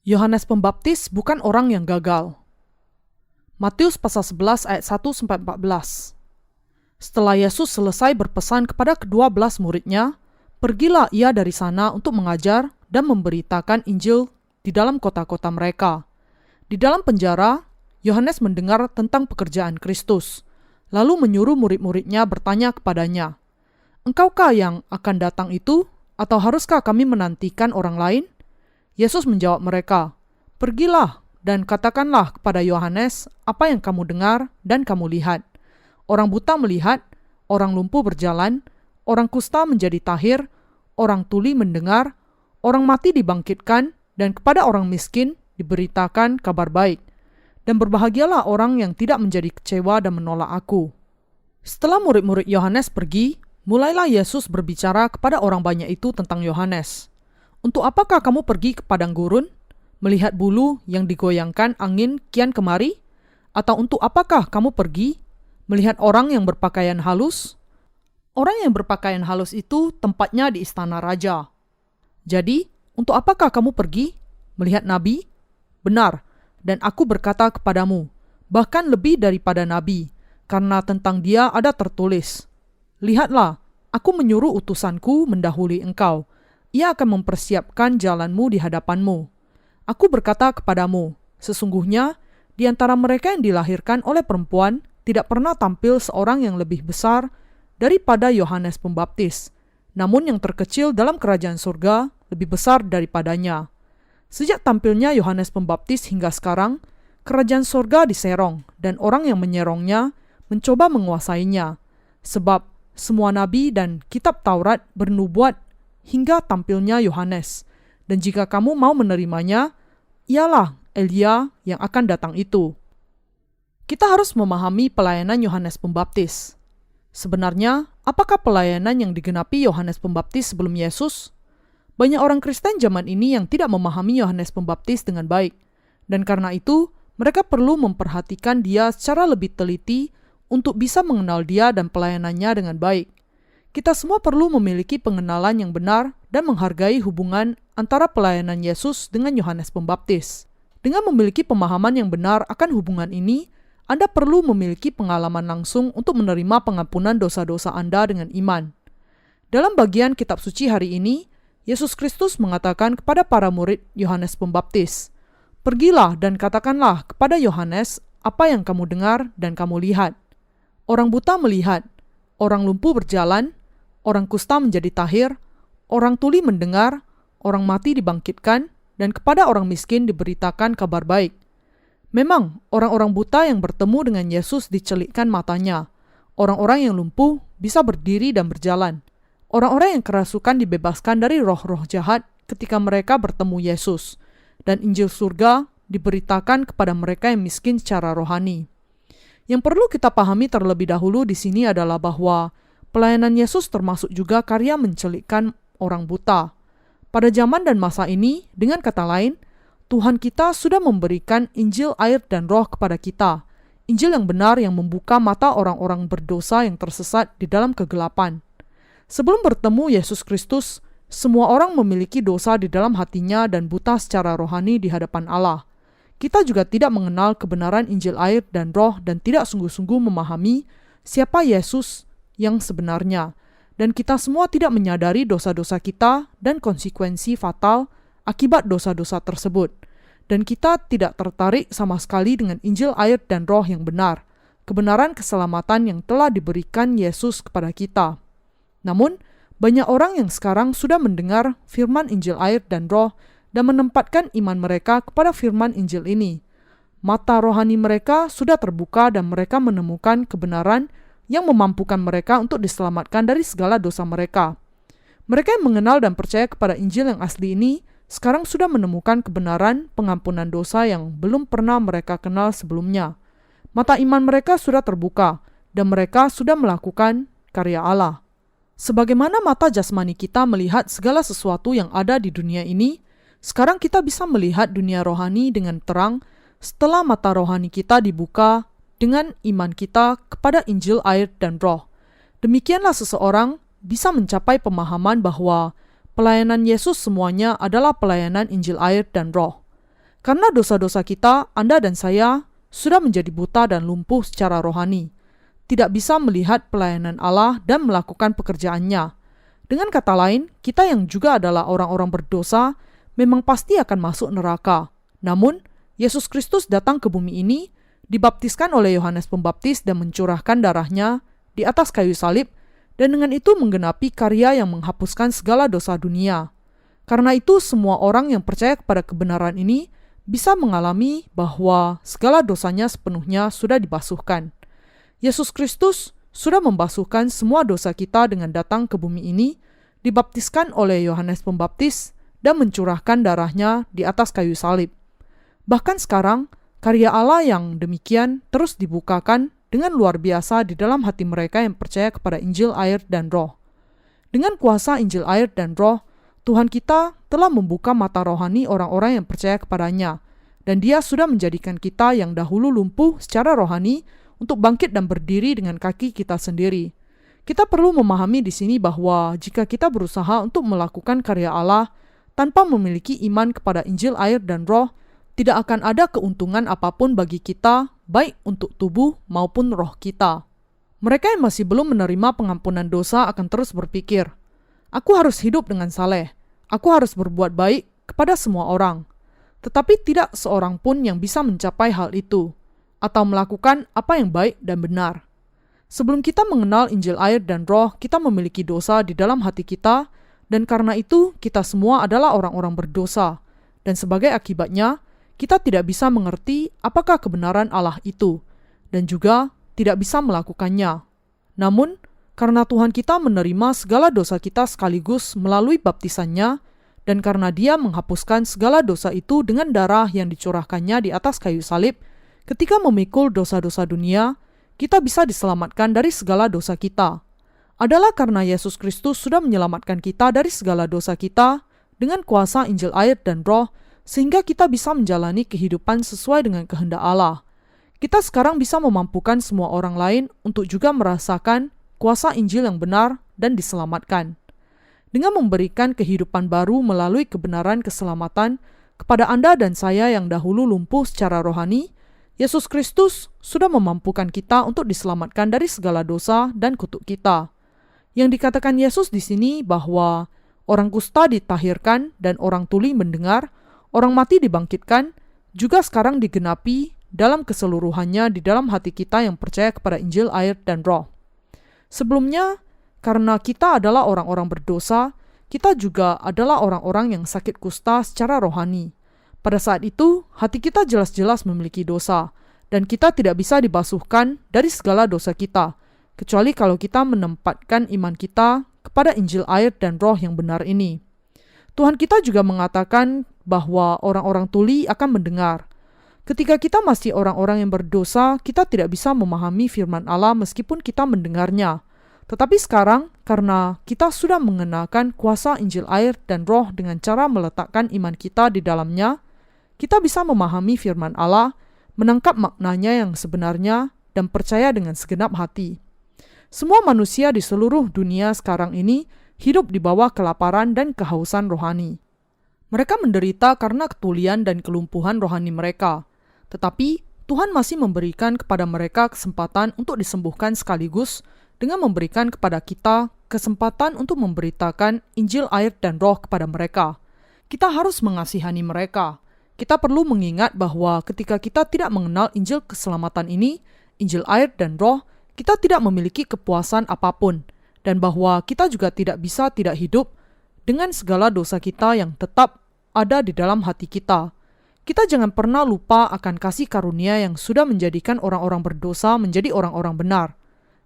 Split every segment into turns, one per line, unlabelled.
Yohanes Pembaptis bukan orang yang gagal. Matius pasal 11 ayat 1-14. Setelah Yesus selesai berpesan kepada ke-12 muridnya, pergilah ia dari sana untuk mengajar dan memberitakan Injil di dalam kota-kota mereka. Di dalam penjara, Yohanes mendengar tentang pekerjaan Kristus, lalu menyuruh murid-muridnya bertanya kepadanya, "Engkaukah yang akan datang itu, atau haruskah kami menantikan orang lain?" Yesus menjawab mereka, "Pergilah dan katakanlah kepada Yohanes apa yang kamu dengar dan kamu lihat. Orang buta melihat, orang lumpuh berjalan, orang kusta menjadi tahir, orang tuli mendengar, orang mati dibangkitkan, dan kepada orang miskin diberitakan kabar baik. Dan berbahagialah orang yang tidak menjadi kecewa dan menolak aku." Setelah murid-murid Yohanes pergi, mulailah Yesus berbicara kepada orang banyak itu tentang Yohanes. "Untuk apakah kamu pergi ke padang gurun, melihat bulu yang digoyangkan angin kian kemari? Atau untuk apakah kamu pergi, melihat orang yang berpakaian halus? Orang yang berpakaian halus itu tempatnya di istana raja. Jadi, untuk apakah kamu pergi, melihat nabi? Benar, dan aku berkata kepadamu, bahkan lebih daripada nabi, karena tentang dia ada tertulis, 'Lihatlah, aku menyuruh utusanku mendahului engkau. Ia akan mempersiapkan jalanmu di hadapanmu.' Aku berkata kepadamu, sesungguhnya di antara mereka yang dilahirkan oleh perempuan tidak pernah tampil seorang yang lebih besar daripada Yohanes Pembaptis, namun yang terkecil dalam kerajaan surga lebih besar daripadanya. Sejak tampilnya Yohanes Pembaptis hingga sekarang, kerajaan surga diserong dan orang yang menyerongnya mencoba menguasainya, sebab semua nabi dan kitab Taurat bernubuat hingga tampilnya Yohanes, dan jika kamu mau menerimanya, ialah Elia yang akan datang itu." Kita harus memahami pelayanan Yohanes Pembaptis. Sebenarnya, apakah pelayanan yang digenapi Yohanes Pembaptis sebelum Yesus? Banyak orang Kristen zaman ini yang tidak memahami Yohanes Pembaptis dengan baik, dan karena itu, mereka perlu memperhatikan dia secara lebih teliti untuk bisa mengenal dia dan pelayanannya dengan baik. Kita semua perlu memiliki pengenalan yang benar dan menghargai hubungan antara pelayanan Yesus dengan Yohanes Pembaptis. Dengan memiliki pemahaman yang benar akan hubungan ini, Anda perlu memiliki pengalaman langsung untuk menerima pengampunan dosa-dosa Anda dengan iman. Dalam bagian kitab suci hari ini, Yesus Kristus mengatakan kepada para murid Yohanes Pembaptis, "Pergilah dan katakanlah kepada Yohanes apa yang kamu dengar dan kamu lihat. Orang buta melihat, orang lumpuh berjalan, orang kusta menjadi tahir, orang tuli mendengar, orang mati dibangkitkan, dan kepada orang miskin diberitakan kabar baik." Memang, orang-orang buta yang bertemu dengan Yesus dicelikkan matanya. Orang-orang yang lumpuh bisa berdiri dan berjalan. Orang-orang yang kerasukan dibebaskan dari roh-roh jahat ketika mereka bertemu Yesus. Dan Injil surga diberitakan kepada mereka yang miskin secara rohani. Yang perlu kita pahami terlebih dahulu di sini adalah bahwa pelayanan Yesus termasuk juga karya mencelikkan orang buta. Pada zaman dan masa ini, dengan kata lain, Tuhan kita sudah memberikan Injil air dan roh kepada kita. Injil yang benar yang membuka mata orang-orang berdosa yang tersesat di dalam kegelapan. Sebelum bertemu Yesus Kristus, semua orang memiliki dosa di dalam hatinya dan buta secara rohani di hadapan Allah. Kita juga tidak mengenal kebenaran Injil air dan roh dan tidak sungguh-sungguh memahami siapa Yesus yang sebenarnya. Dan kita semua tidak menyadari dosa-dosa kita dan konsekuensi fatal akibat dosa-dosa tersebut. Dan kita tidak tertarik sama sekali dengan Injil air dan roh yang benar, kebenaran keselamatan yang telah diberikan Yesus kepada kita. Namun, banyak orang yang sekarang sudah mendengar firman Injil air dan roh dan menempatkan iman mereka kepada firman Injil ini. Mata rohani mereka sudah terbuka dan mereka menemukan kebenaran yang memampukan mereka untuk diselamatkan dari segala dosa mereka. Mereka yang mengenal dan percaya kepada Injil yang asli ini sekarang sudah menemukan kebenaran pengampunan dosa yang belum pernah mereka kenal sebelumnya. Mata iman mereka sudah terbuka dan mereka sudah melakukan karya Allah. Sebagaimana mata jasmani kita melihat segala sesuatu yang ada di dunia ini, sekarang kita bisa melihat dunia rohani dengan terang setelah mata rohani kita dibuka dengan iman kita kepada Injil air dan roh. Demikianlah seseorang bisa mencapai pemahaman bahwa pelayanan Yesus semuanya adalah pelayanan Injil air dan roh. Karena dosa-dosa kita, Anda dan saya sudah menjadi buta dan lumpuh secara rohani, tidak bisa melihat pelayanan Allah dan melakukan pekerjaannya. Dengan kata lain, kita yang juga adalah orang-orang berdosa memang pasti akan masuk neraka. Namun, Yesus Kristus datang ke bumi ini, dibaptiskan oleh Yohanes Pembaptis dan mencurahkan darahnya di atas kayu salib, dan dengan itu menggenapi karya yang menghapuskan segala dosa dunia. Karena itu, semua orang yang percaya kepada kebenaran ini bisa mengalami bahwa segala dosanya sepenuhnya sudah dibasuhkan. Yesus Kristus sudah membasuhkan semua dosa kita dengan datang ke bumi ini, dibaptiskan oleh Yohanes Pembaptis, dan mencurahkan darahnya di atas kayu salib. Bahkan sekarang, karya Allah yang demikian terus dibukakan dengan luar biasa di dalam hati mereka yang percaya kepada Injil, air, dan Roh. Dengan kuasa Injil, air, dan Roh, Tuhan kita telah membuka mata rohani orang-orang yang percaya kepadanya, dan Dia sudah menjadikan kita yang dahulu lumpuh secara rohani untuk bangkit dan berdiri dengan kaki kita sendiri. Kita perlu memahami di sini bahwa jika kita berusaha untuk melakukan karya Allah tanpa memiliki iman kepada Injil, air, dan Roh, tidak akan ada keuntungan apapun bagi kita, baik untuk tubuh maupun roh kita. Mereka yang masih belum menerima pengampunan dosa akan terus berpikir, "Aku harus hidup dengan saleh. Aku harus berbuat baik kepada semua orang." Tetapi tidak seorang pun yang bisa mencapai hal itu, atau melakukan apa yang baik dan benar. Sebelum kita mengenal Injil, air, dan Roh, kita memiliki dosa di dalam hati kita, dan karena itu kita semua adalah orang-orang berdosa. Dan sebagai akibatnya, kita tidak bisa mengerti apakah kebenaran Allah itu, dan juga tidak bisa melakukannya. Namun, karena Tuhan kita menerima segala dosa kita sekaligus melalui baptisannya, dan karena Dia menghapuskan segala dosa itu dengan darah yang dicurahkannya di atas kayu salib, ketika memikul dosa-dosa dunia, kita bisa diselamatkan dari segala dosa kita. Adalah karena Yesus Kristus sudah menyelamatkan kita dari segala dosa kita dengan kuasa Injil, air, dan Roh, sehingga kita bisa menjalani kehidupan sesuai dengan kehendak Allah. Kita sekarang bisa memampukan semua orang lain untuk juga merasakan kuasa Injil yang benar dan diselamatkan. Dengan memberikan kehidupan baru melalui kebenaran keselamatan kepada Anda dan saya yang dahulu lumpuh secara rohani, Yesus Kristus sudah memampukan kita untuk diselamatkan dari segala dosa dan kutuk kita. Yang dikatakan Yesus di sini bahwa orang kusta ditahirkan dan orang tuli mendengar, orang mati dibangkitkan, juga sekarang digenapi dalam keseluruhannya di dalam hati kita yang percaya kepada Injil, air, dan Roh. Sebelumnya, karena kita adalah orang-orang berdosa, kita juga adalah orang-orang yang sakit kusta secara rohani. Pada saat itu, hati kita jelas-jelas memiliki dosa, dan kita tidak bisa dibasuhkan dari segala dosa kita, kecuali kalau kita menempatkan iman kita kepada Injil, air, dan Roh yang benar ini. Tuhan kita juga mengatakan bahwa orang-orang tuli akan mendengar. Ketika kita masih orang-orang yang berdosa, kita tidak bisa memahami firman Allah meskipun kita mendengarnya. Tetapi sekarang, karena kita sudah mengenalkan kuasa Injil, air, dan Roh dengan cara meletakkan iman kita di dalamnya, kita bisa memahami firman Allah, menangkap maknanya yang sebenarnya, dan percaya dengan segenap hati. Semua manusia di seluruh dunia sekarang ini hidup di bawah kelaparan dan kehausan rohani. Mereka menderita karena ketulian dan kelumpuhan rohani mereka. Tetapi Tuhan masih memberikan kepada mereka kesempatan untuk disembuhkan sekaligus dengan memberikan kepada kita kesempatan untuk memberitakan Injil, air, dan Roh kepada mereka. Kita harus mengasihani mereka. Kita perlu mengingat bahwa ketika kita tidak mengenal Injil keselamatan ini, Injil, air, dan Roh, kita tidak memiliki kepuasan apapun, dan bahwa kita juga tidak bisa tidak hidup dengan segala dosa kita yang tetap ada di dalam hati kita. Kita jangan pernah lupa akan kasih karunia yang sudah menjadikan orang-orang berdosa menjadi orang-orang benar.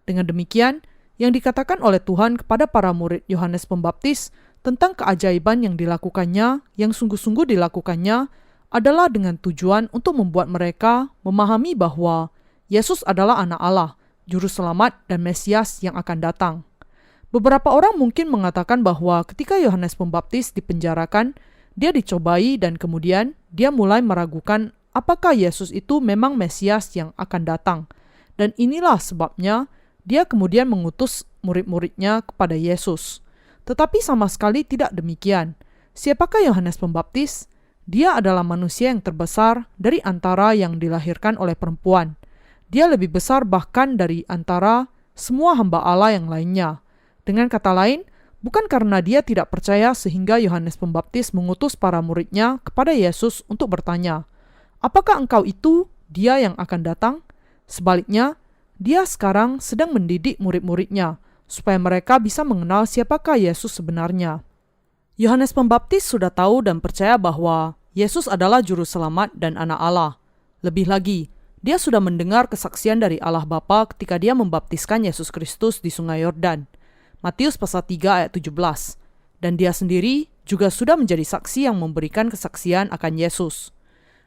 Dengan demikian, yang dikatakan oleh Tuhan kepada para murid Yohanes Pembaptis tentang keajaiban yang dilakukannya, yang sungguh-sungguh dilakukannya, adalah dengan tujuan untuk membuat mereka memahami bahwa Yesus adalah Anak Allah, Juru Selamat dan Mesias yang akan datang. Beberapa orang mungkin mengatakan bahwa ketika Yohanes Pembaptis dipenjarakan, dia dicobai dan kemudian dia mulai meragukan apakah Yesus itu memang Mesias yang akan datang. Dan inilah sebabnya dia kemudian mengutus murid-muridnya kepada Yesus. Tetapi sama sekali tidak demikian. Siapakah Yohanes Pembaptis? Dia adalah manusia yang terbesar dari antara yang dilahirkan oleh perempuan. Dia lebih besar bahkan dari antara semua hamba Allah yang lainnya. Dengan kata lain, bukan karena dia tidak percaya sehingga Yohanes Pembaptis mengutus para muridnya kepada Yesus untuk bertanya, "Apakah engkau itu dia yang akan datang?" Sebaliknya, dia sekarang sedang mendidik murid-muridnya supaya mereka bisa mengenal siapakah Yesus sebenarnya. Yohanes Pembaptis sudah tahu dan percaya bahwa Yesus adalah juru selamat dan anak Allah. Lebih lagi, dia sudah mendengar kesaksian dari Allah Bapa ketika dia membaptiskan Yesus Kristus di Sungai Yordan. Matius pasal 3 ayat 17. Dan dia sendiri juga sudah menjadi saksi yang memberikan kesaksian akan Yesus.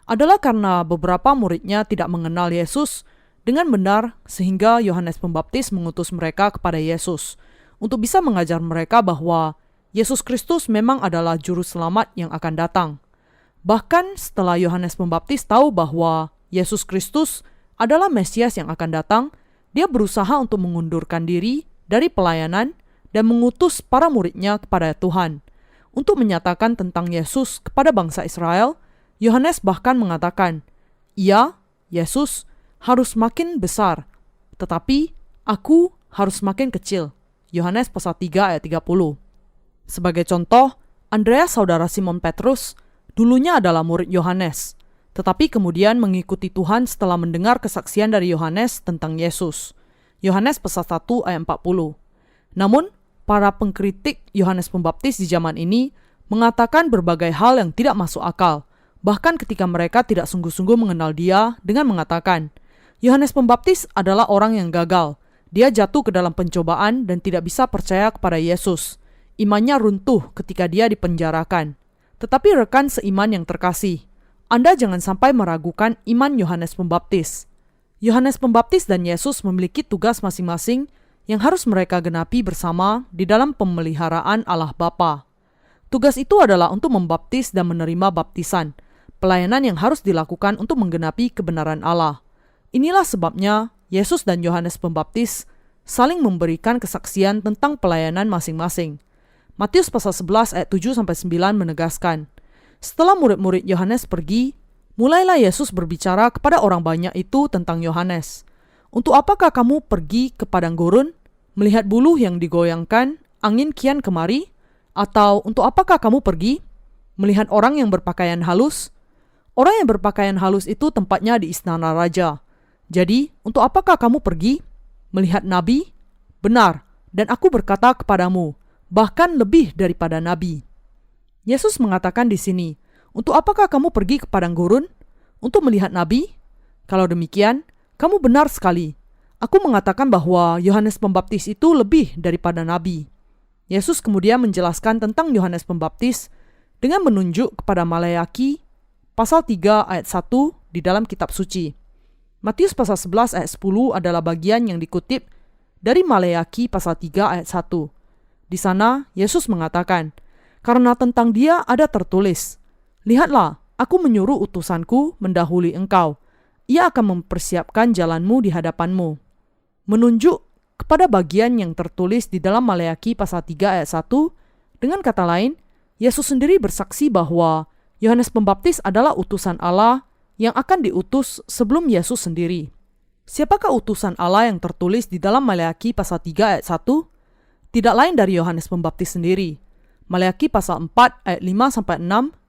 Adalah karena beberapa muridnya tidak mengenal Yesus dengan benar sehingga Yohanes Pembaptis mengutus mereka kepada Yesus untuk bisa mengajar mereka bahwa Yesus Kristus memang adalah juru selamat yang akan datang. Bahkan setelah Yohanes Pembaptis tahu bahwa Yesus Kristus adalah Mesias yang akan datang, dia berusaha untuk mengundurkan diri dari pelayanan dan mengutus para muridnya kepada Tuhan. Untuk menyatakan tentang Yesus kepada bangsa Israel, Yohanes bahkan mengatakan, "Ia, Yesus, harus makin besar, tetapi aku harus makin kecil." Yohanes pasal 3 ayat 30. Sebagai contoh, Andreas saudara Simon Petrus dulunya adalah murid Yohanes, tetapi kemudian mengikuti Tuhan setelah mendengar kesaksian dari Yohanes tentang Yesus. Yohanes pasal 1 ayat 40. Namun, para pengkritik Yohanes Pembaptis di zaman ini mengatakan berbagai hal yang tidak masuk akal, bahkan ketika mereka tidak sungguh-sungguh mengenal dia dengan mengatakan, Yohanes Pembaptis adalah orang yang gagal. Dia jatuh ke dalam pencobaan dan tidak bisa percaya kepada Yesus. Imannya runtuh ketika dia dipenjarakan. Tetapi rekan seiman yang terkasih, Anda jangan sampai meragukan iman Yohanes Pembaptis. Yohanes Pembaptis dan Yesus memiliki tugas masing-masing yang harus mereka genapi bersama di dalam pemeliharaan Allah Bapa. Tugas itu adalah untuk membaptis dan menerima baptisan, pelayanan yang harus dilakukan untuk menggenapi kebenaran Allah. Inilah sebabnya Yesus dan Yohanes Pembaptis saling memberikan kesaksian tentang pelayanan masing-masing. Matius pasal 11 ayat 7-9 menegaskan, setelah murid-murid Yohanes pergi, mulailah Yesus berbicara kepada orang banyak itu tentang Yohanes. Untuk apakah kamu pergi ke padang gurun, melihat buluh yang digoyangkan, angin kian kemari? Atau untuk apakah kamu pergi, melihat orang yang berpakaian halus? Orang yang berpakaian halus itu tempatnya di istana raja. Jadi, untuk apakah kamu pergi, melihat nabi? Benar, dan aku berkata kepadamu, bahkan lebih daripada nabi. Yesus mengatakan di sini, untuk apakah kamu pergi ke padang gurun? Untuk melihat nabi? Kalau demikian, kamu benar sekali. Aku mengatakan bahwa Yohanes Pembaptis itu lebih daripada nabi. Yesus kemudian menjelaskan tentang Yohanes Pembaptis dengan menunjuk kepada Maleaki pasal 3 ayat 1 di dalam kitab suci. Matius pasal 11 ayat 10 adalah bagian yang dikutip dari Maleaki pasal 3 ayat 1. Di sana, Yesus mengatakan, karena tentang dia ada tertulis, lihatlah, aku menyuruh utusanku mendahului engkau. Ia akan mempersiapkan jalanmu di hadapanmu. Menunjuk kepada bagian yang tertulis di dalam Maleaki pasal 3 ayat 1, dengan kata lain, Yesus sendiri bersaksi bahwa Yohanes Pembaptis adalah utusan Allah yang akan diutus sebelum Yesus sendiri. Siapakah utusan Allah yang tertulis di dalam Maleaki pasal 3 ayat 1? Tidak lain dari Yohanes Pembaptis sendiri. Maleaki pasal 4 ayat 5-6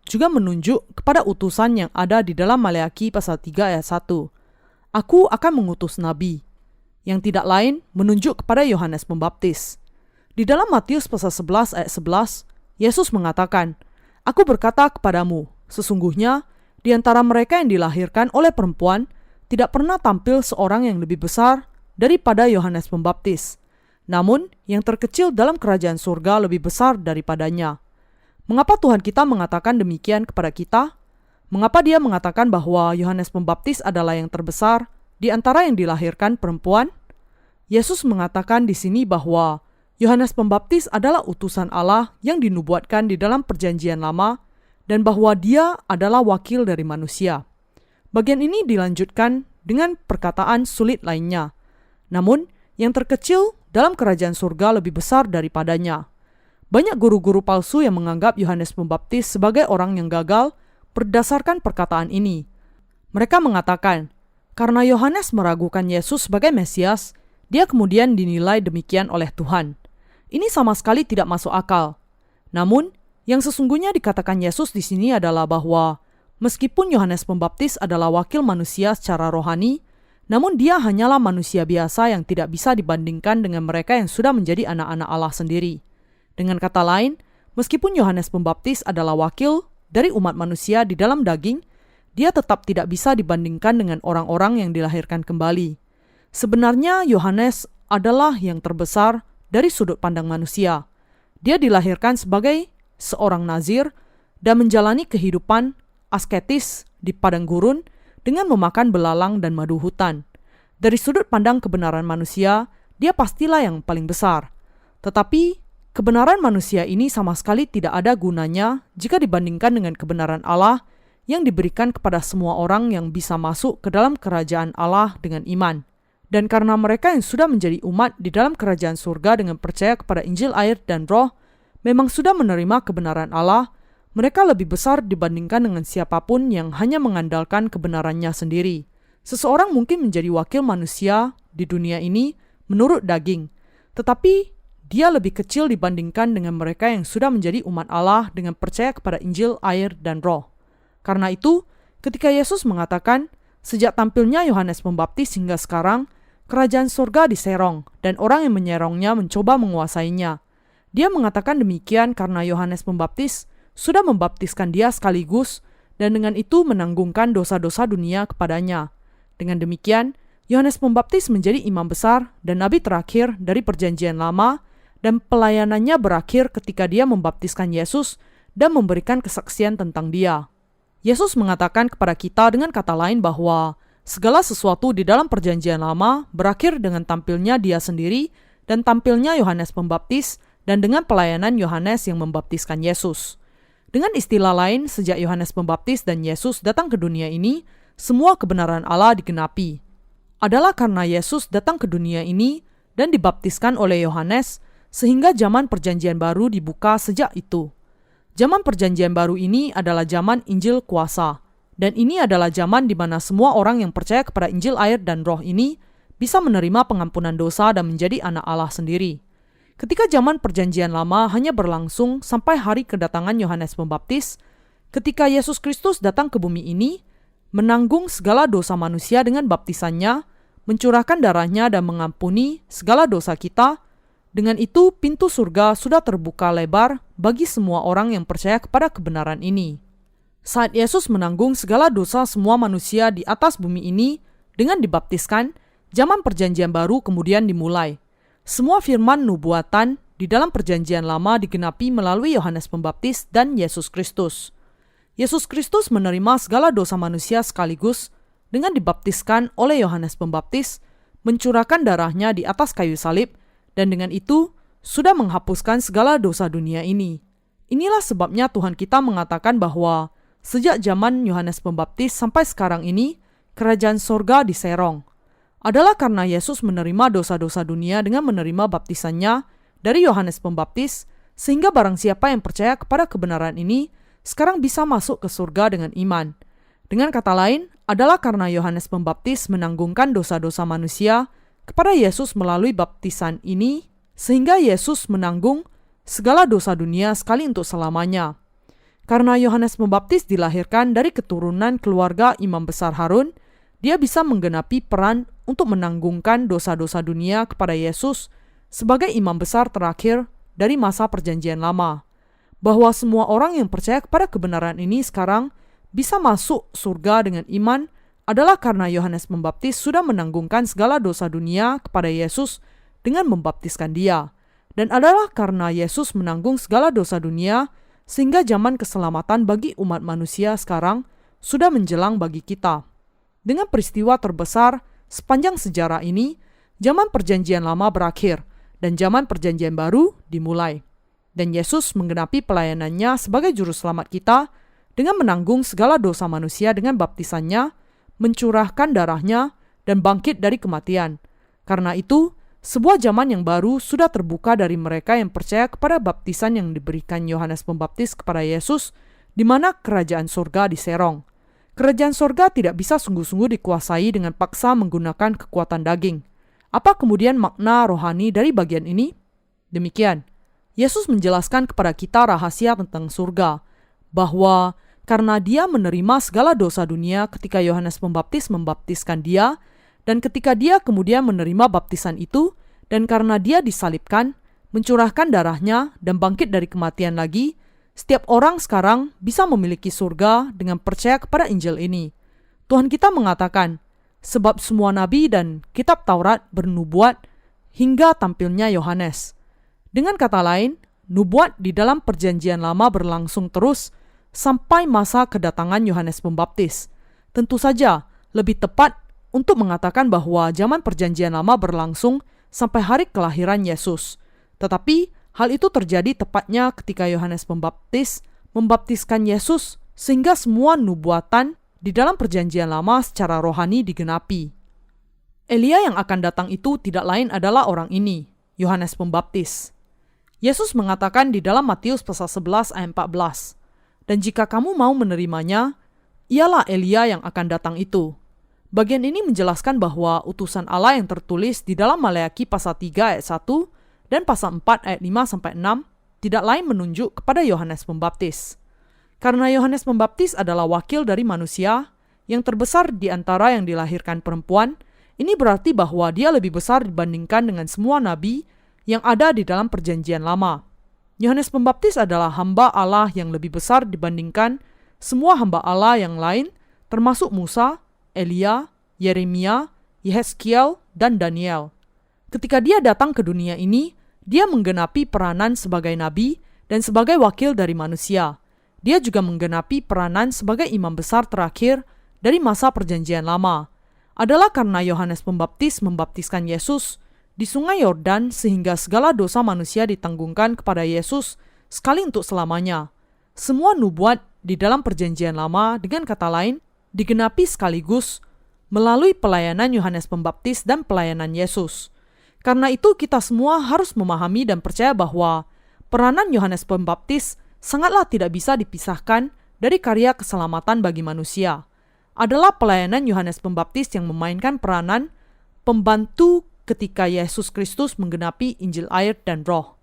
juga menunjuk kepada utusan yang ada di dalam Maleaki pasal 3 ayat 1. Aku akan mengutus nabi. Yang tidak lain menunjuk kepada Yohanes Pembaptis. Di dalam Matius pasal 11 ayat 11, Yesus mengatakan, Aku berkata kepadamu, sesungguhnya di antara mereka yang dilahirkan oleh perempuan tidak pernah tampil seorang yang lebih besar daripada Yohanes Pembaptis. Namun, yang terkecil dalam kerajaan surga lebih besar daripadanya. Mengapa Tuhan kita mengatakan demikian kepada kita? Mengapa dia mengatakan bahwa Yohanes Pembaptis adalah yang terbesar di antara yang dilahirkan perempuan? Yesus mengatakan di sini bahwa Yohanes Pembaptis adalah utusan Allah yang dinubuatkan di dalam perjanjian lama dan bahwa dia adalah wakil dari manusia. Bagian ini dilanjutkan dengan perkataan sulit lainnya. Namun, yang terkecil dalam kerajaan surga lebih besar daripadanya. Banyak guru-guru palsu yang menganggap Yohanes Pembaptis sebagai orang yang gagal berdasarkan perkataan ini. Mereka mengatakan, karena Yohanes meragukan Yesus sebagai Mesias, dia kemudian dinilai demikian oleh Tuhan. Ini sama sekali tidak masuk akal. Namun, yang sesungguhnya dikatakan Yesus di sini adalah bahwa meskipun Yohanes Pembaptis adalah wakil manusia secara rohani, namun dia hanyalah manusia biasa yang tidak bisa dibandingkan dengan mereka yang sudah menjadi anak-anak Allah sendiri. Dengan kata lain, meskipun Yohanes Pembaptis adalah wakil dari umat manusia di dalam daging, dia tetap tidak bisa dibandingkan dengan orang-orang yang dilahirkan kembali. Sebenarnya Yohanes adalah yang terbesar dari sudut pandang manusia. Dia dilahirkan sebagai seorang nazir dan menjalani kehidupan asketis di padang gurun dengan memakan belalang dan madu hutan. Dari sudut pandang kebenaran manusia, dia pastilah yang paling besar. Tetapi, kebenaran manusia ini sama sekali tidak ada gunanya jika dibandingkan dengan kebenaran Allah yang diberikan kepada semua orang yang bisa masuk ke dalam kerajaan Allah dengan iman. Dan karena mereka yang sudah menjadi umat di dalam kerajaan surga dengan percaya kepada Injil, air, dan Roh, memang sudah menerima kebenaran Allah, mereka lebih besar dibandingkan dengan siapapun yang hanya mengandalkan kebenarannya sendiri. Seseorang mungkin menjadi wakil manusia di dunia ini menurut daging, tetapi dia lebih kecil dibandingkan dengan mereka yang sudah menjadi umat Allah dengan percaya kepada Injil, air, dan Roh. Karena itu, ketika Yesus mengatakan, sejak tampilnya Yohanes Pembaptis hingga sekarang, kerajaan surga diserong dan orang yang menyerongnya mencoba menguasainya. Dia mengatakan demikian karena Yohanes Pembaptis sudah membaptiskan dia sekaligus dan dengan itu menanggungkan dosa-dosa dunia kepadanya. Dengan demikian, Yohanes Pembaptis menjadi imam besar dan nabi terakhir dari Perjanjian Lama dan pelayanannya berakhir ketika dia membaptiskan Yesus dan memberikan kesaksian tentang dia. Yesus mengatakan kepada kita dengan kata lain bahwa segala sesuatu di dalam Perjanjian Lama berakhir dengan tampilnya dia sendiri dan tampilnya Yohanes Pembaptis dan dengan pelayanan Yohanes yang membaptiskan Yesus. Dengan istilah lain, sejak Yohanes Pembaptis dan Yesus datang ke dunia ini, semua kebenaran Allah digenapi. Adalah karena Yesus datang ke dunia ini dan dibaptiskan oleh Yohanes, sehingga zaman Perjanjian Baru dibuka sejak itu. Zaman Perjanjian Baru ini adalah zaman Injil kuasa. Dan ini adalah zaman di mana semua orang yang percaya kepada Injil, air, dan Roh ini bisa menerima pengampunan dosa dan menjadi anak Allah sendiri. Ketika zaman Perjanjian Lama hanya berlangsung sampai hari kedatangan Yohanes Pembaptis, ketika Yesus Kristus datang ke bumi ini, menanggung segala dosa manusia dengan baptisannya, mencurahkan darahnya dan mengampuni segala dosa kita, dengan itu pintu surga sudah terbuka lebar bagi semua orang yang percaya kepada kebenaran ini. Saat Yesus menanggung segala dosa semua manusia di atas bumi ini dengan dibaptiskan, zaman Perjanjian Baru kemudian dimulai. Semua firman nubuatan di dalam Perjanjian Lama digenapi melalui Yohanes Pembaptis dan Yesus Kristus. Yesus Kristus menerima segala dosa manusia sekaligus dengan dibaptiskan oleh Yohanes Pembaptis, mencurahkan darahnya di atas kayu salib, dan dengan itu sudah menghapuskan segala dosa dunia ini. Inilah sebabnya Tuhan kita mengatakan bahwa sejak zaman Yohanes Pembaptis sampai sekarang ini, kerajaan sorga diserong. Adalah karena Yesus menerima dosa-dosa dunia dengan menerima baptisannya dari Yohanes Pembaptis, sehingga barang siapa yang percaya kepada kebenaran ini, sekarang bisa masuk ke surga dengan iman. Dengan kata lain, adalah karena Yohanes Pembaptis menanggungkan dosa-dosa manusia kepada Yesus melalui baptisan ini, sehingga Yesus menanggung segala dosa dunia sekali untuk selamanya. Karena Yohanes Pembaptis dilahirkan dari keturunan keluarga Imam Besar Harun, dia bisa menggenapi peran untuk menanggungkan dosa-dosa dunia kepada Yesus sebagai imam besar terakhir dari masa Perjanjian Lama. Bahwa semua orang yang percaya kepada kebenaran ini sekarang bisa masuk surga dengan iman adalah karena Yohanes Pembaptis sudah menanggungkan segala dosa dunia kepada Yesus dengan membaptiskan dia. Dan adalah karena Yesus menanggung segala dosa dunia sehingga zaman keselamatan bagi umat manusia sekarang sudah menjelang bagi kita. Dengan peristiwa terbesar sepanjang sejarah ini, zaman Perjanjian Lama berakhir dan zaman Perjanjian Baru dimulai. Dan Yesus menggenapi pelayanannya sebagai juru selamat kita dengan menanggung segala dosa manusia dengan baptisannya, mencurahkan darahnya, dan bangkit dari kematian. Karena itu, sebuah zaman yang baru sudah terbuka dari mereka yang percaya kepada baptisan yang diberikan Yohanes Pembaptis kepada Yesus di mana kerajaan surga diserong. Kerajaan surga tidak bisa sungguh-sungguh dikuasai dengan paksa menggunakan kekuatan daging. Apa kemudian makna rohani dari bagian ini? Demikian, Yesus menjelaskan kepada kita rahasia tentang surga, bahwa karena dia menerima segala dosa dunia ketika Yohanes Pembaptis membaptiskan dia, dan ketika dia kemudian menerima baptisan itu, dan karena dia disalibkan, mencurahkan darahnya, dan bangkit dari kematian lagi, setiap orang sekarang bisa memiliki surga dengan percaya kepada Injil ini. Tuhan kita mengatakan, sebab semua nabi dan kitab Taurat bernubuat hingga tampilnya Yohanes. Dengan kata lain, nubuat di dalam perjanjian lama berlangsung terus sampai masa kedatangan Yohanes Pembaptis. Tentu saja, lebih tepat untuk mengatakan bahwa zaman perjanjian lama berlangsung sampai hari kelahiran Yesus. Tetapi hal itu terjadi tepatnya ketika Yohanes Pembaptis membaptiskan Yesus, sehingga semua nubuatan di dalam perjanjian lama secara rohani digenapi. Elia yang akan datang itu tidak lain adalah orang ini, Yohanes Pembaptis. Yesus mengatakan di dalam Matius pasal 11 ayat 14, "Dan jika kamu mau menerimanya, ialah Elia yang akan datang itu." Bagian ini menjelaskan bahwa utusan Allah yang tertulis di dalam Maleakhi pasal 3 ayat 1 dan pasal 4 ayat 5-6 tidak lain menunjuk kepada Yohanes Pembaptis. Karena Yohanes Pembaptis adalah wakil dari manusia yang terbesar di antara yang dilahirkan perempuan, ini berarti bahwa dia lebih besar dibandingkan dengan semua nabi yang ada di dalam perjanjian lama. Yohanes Pembaptis adalah hamba Allah yang lebih besar dibandingkan semua hamba Allah yang lain, termasuk Musa, Elia, Yeremia, Yehezkiel, dan Daniel. Ketika dia datang ke dunia ini, dia menggenapi peranan sebagai nabi dan sebagai wakil dari manusia. Dia juga menggenapi peranan sebagai imam besar terakhir dari masa perjanjian lama. Adalah karena Yohanes Pembaptis membaptiskan Yesus di sungai Yordan sehingga segala dosa manusia ditanggungkan kepada Yesus sekali untuk selamanya. Semua nubuat di dalam perjanjian lama, dengan kata lain, digenapi sekaligus melalui pelayanan Yohanes Pembaptis dan pelayanan Yesus. Karena itu kita semua harus memahami dan percaya bahwa peranan Yohanes Pembaptis sangatlah tidak bisa dipisahkan dari karya keselamatan bagi manusia. Adalah pelayanan Yohanes Pembaptis yang memainkan peranan pembantu ketika Yesus Kristus menggenapi Injil air dan Roh.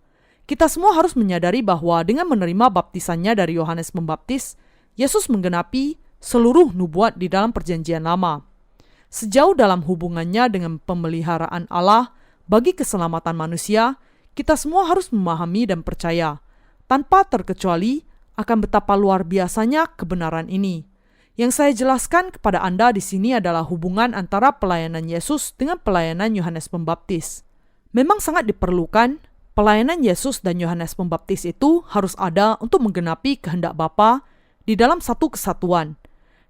Kita semua harus menyadari bahwa dengan menerima baptisannya dari Yohanes Pembaptis, Yesus menggenapi seluruh nubuat di dalam perjanjian lama. Sejauh dalam hubungannya dengan pemeliharaan Allah bagi keselamatan manusia, kita semua harus memahami dan percaya, tanpa terkecuali, akan betapa luar biasanya kebenaran ini. Yang saya jelaskan kepada Anda di sini adalah hubungan antara pelayanan Yesus dengan pelayanan Yohanes Pembaptis. Memang sangat diperlukan, pelayanan Yesus dan Yohanes Pembaptis itu harus ada untuk menggenapi kehendak Bapa di dalam satu kesatuan.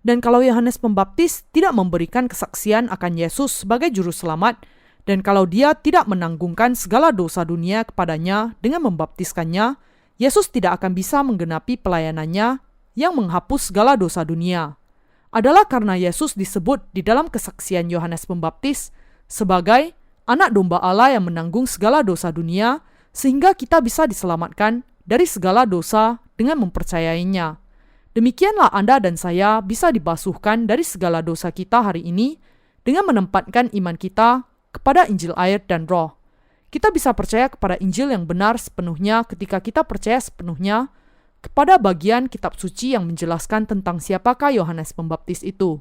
Dan kalau Yohanes Pembaptis tidak memberikan kesaksian akan Yesus sebagai juru selamat, dan kalau dia tidak menanggungkan segala dosa dunia kepadanya dengan membaptiskannya, Yesus tidak akan bisa menggenapi pelayanannya yang menghapus segala dosa dunia. Adalah karena Yesus disebut di dalam kesaksian Yohanes Pembaptis sebagai anak domba Allah yang menanggung segala dosa dunia, sehingga kita bisa diselamatkan dari segala dosa dengan mempercayainya. Demikianlah Anda dan saya bisa dibasuhkan dari segala dosa kita hari ini dengan menempatkan iman kita kepada Injil air dan Roh. Kita bisa percaya kepada Injil yang benar sepenuhnya ketika kita percaya sepenuhnya kepada bagian kitab suci yang menjelaskan tentang siapakah Yohanes Pembaptis itu.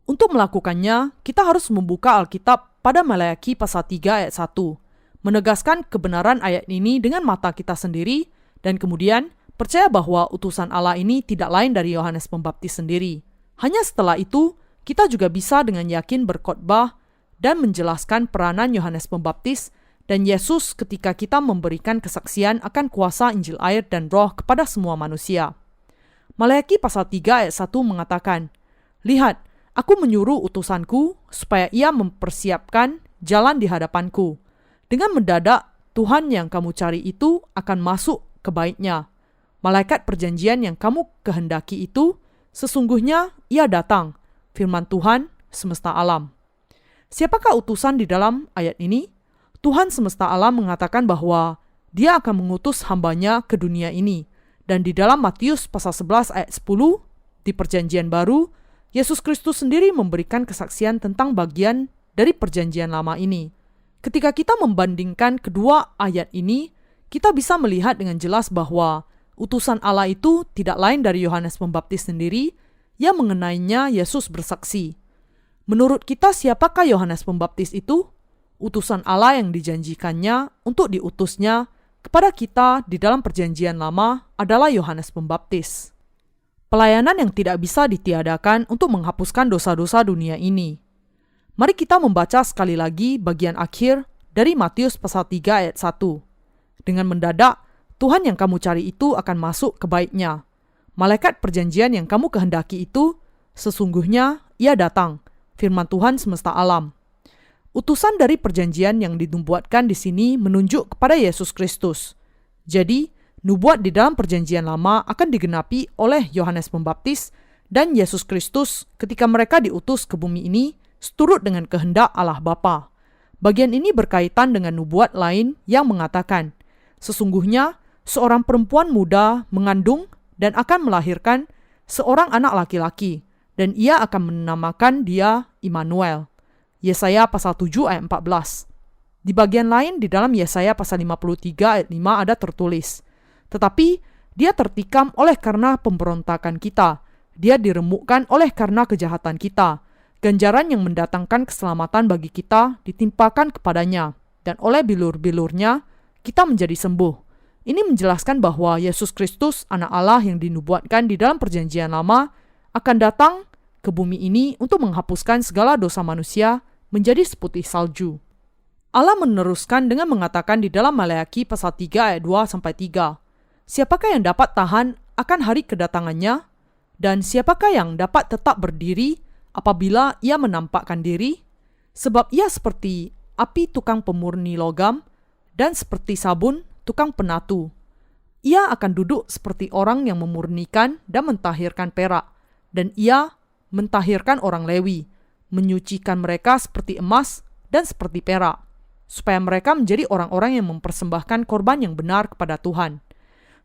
Untuk melakukannya, kita harus membuka Alkitab pada Maleakhi pasal 3 ayat 1, menegaskan kebenaran ayat ini dengan mata kita sendiri, dan kemudian percaya bahwa utusan Allah ini tidak lain dari Yohanes Pembaptis sendiri. Hanya setelah itu, kita juga bisa dengan yakin berkhotbah dan menjelaskan peranan Yohanes Pembaptis dan Yesus ketika kita memberikan kesaksian akan kuasa Injil air dan Roh kepada semua manusia. Maleakhi pasal 3 ayat 1 mengatakan, "Lihat, aku menyuruh utusanku supaya ia mempersiapkan jalan di hadapanku. Dengan mendadak, Tuhan yang kamu cari itu akan masuk ke baitnya. Malaikat perjanjian yang kamu kehendaki itu, sesungguhnya ia datang, firman Tuhan semesta alam." Siapakah utusan di dalam ayat ini? Tuhan semesta alam mengatakan bahwa dia akan mengutus hambanya ke dunia ini. Dan di dalam Matius pasal 11 ayat 10, di Perjanjian Baru, Yesus Kristus sendiri memberikan kesaksian tentang bagian dari Perjanjian Lama ini. Ketika kita membandingkan kedua ayat ini, kita bisa melihat dengan jelas bahwa utusan Allah itu tidak lain dari Yohanes Pembaptis sendiri yang mengenainya Yesus bersaksi. Menurut kita, siapakah Yohanes Pembaptis itu? Utusan Allah yang dijanjikannya untuk diutusnya kepada kita di dalam Perjanjian Lama adalah Yohanes Pembaptis. Pelayanan yang tidak bisa ditiadakan untuk menghapuskan dosa-dosa dunia ini. Mari kita membaca sekali lagi bagian akhir dari Matius pasal 3 ayat 1. Dengan mendadak, Tuhan yang kamu cari itu akan masuk ke baitnya. Malaikat perjanjian yang kamu kehendaki itu, sesungguhnya ia datang, firman Tuhan semesta alam. Utusan dari perjanjian yang dinubuatkan di sini menunjuk kepada Yesus Kristus. Jadi, nubuat di dalam Perjanjian Lama akan digenapi oleh Yohanes Pembaptis dan Yesus Kristus ketika mereka diutus ke bumi ini seturut dengan kehendak Allah Bapa. Bagian ini berkaitan dengan nubuat lain yang mengatakan, sesungguhnya seorang perempuan muda mengandung dan akan melahirkan seorang anak laki-laki, dan ia akan menamakan dia Immanuel. Yesaya pasal 7 ayat 14. Di bagian lain di dalam Yesaya pasal 53 ayat 5 ada tertulis, tetapi dia tertikam oleh karena pemberontakan kita, dia diremukkan oleh karena kejahatan kita. Ganjaran yang mendatangkan keselamatan bagi kita ditimpakan kepadanya, dan oleh bilur-bilurnya kita menjadi sembuh. Ini menjelaskan bahwa Yesus Kristus, anak Allah yang dinubuatkan di dalam Perjanjian Lama, akan datang ke bumi ini untuk menghapuskan segala dosa manusia menjadi seputih salju. Allah meneruskan dengan mengatakan di dalam Maleakhi pasal 3 ayat 2-3, siapakah yang dapat tahan akan hari kedatangannya? Dan siapakah yang dapat tetap berdiri apabila ia menampakkan diri? Sebab ia seperti api tukang pemurni logam dan seperti sabun tukang penatu. Ia akan duduk seperti orang yang memurnikan dan mentahirkan perak, dan ia mentahirkan orang Lewi, menyucikan mereka seperti emas dan seperti perak, supaya mereka menjadi orang-orang yang mempersembahkan korban yang benar kepada Tuhan.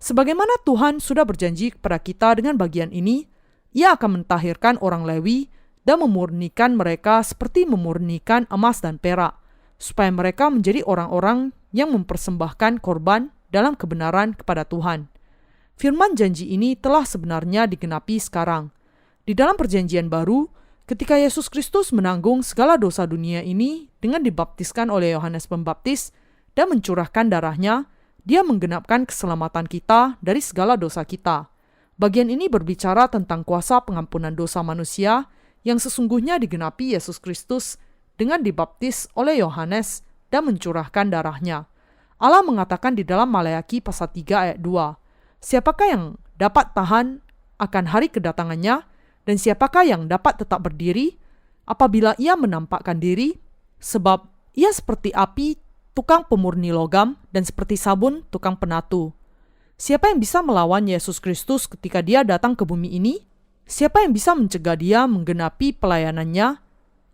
Sebagaimana Tuhan sudah berjanji kepada kita dengan bagian ini, ia akan mentahirkan orang Lewi dan memurnikan mereka seperti memurnikan emas dan perak, supaya mereka menjadi orang-orang yang mempersembahkan korban dalam kebenaran kepada Tuhan. Firman janji ini telah sebenarnya digenapi sekarang. Di dalam Perjanjian Baru, ketika Yesus Kristus menanggung segala dosa dunia ini dengan dibaptiskan oleh Yohanes Pembaptis dan mencurahkan darahnya, dia menggenapkan keselamatan kita dari segala dosa kita. Bagian ini berbicara tentang kuasa pengampunan dosa manusia yang sesungguhnya digenapi Yesus Kristus dengan dibaptis oleh Yohanes dan mencurahkan darahnya. Allah mengatakan di dalam Maleakhi pasal 3 ayat 2, siapakah yang dapat tahan akan hari kedatangannya, dan siapakah yang dapat tetap berdiri apabila ia menampakkan diri? Sebab ia seperti api tukang pemurni logam dan seperti sabun tukang penatu. Siapa yang bisa melawan Yesus Kristus ketika dia datang ke bumi ini? Siapa yang bisa mencegah dia menggenapi pelayanannya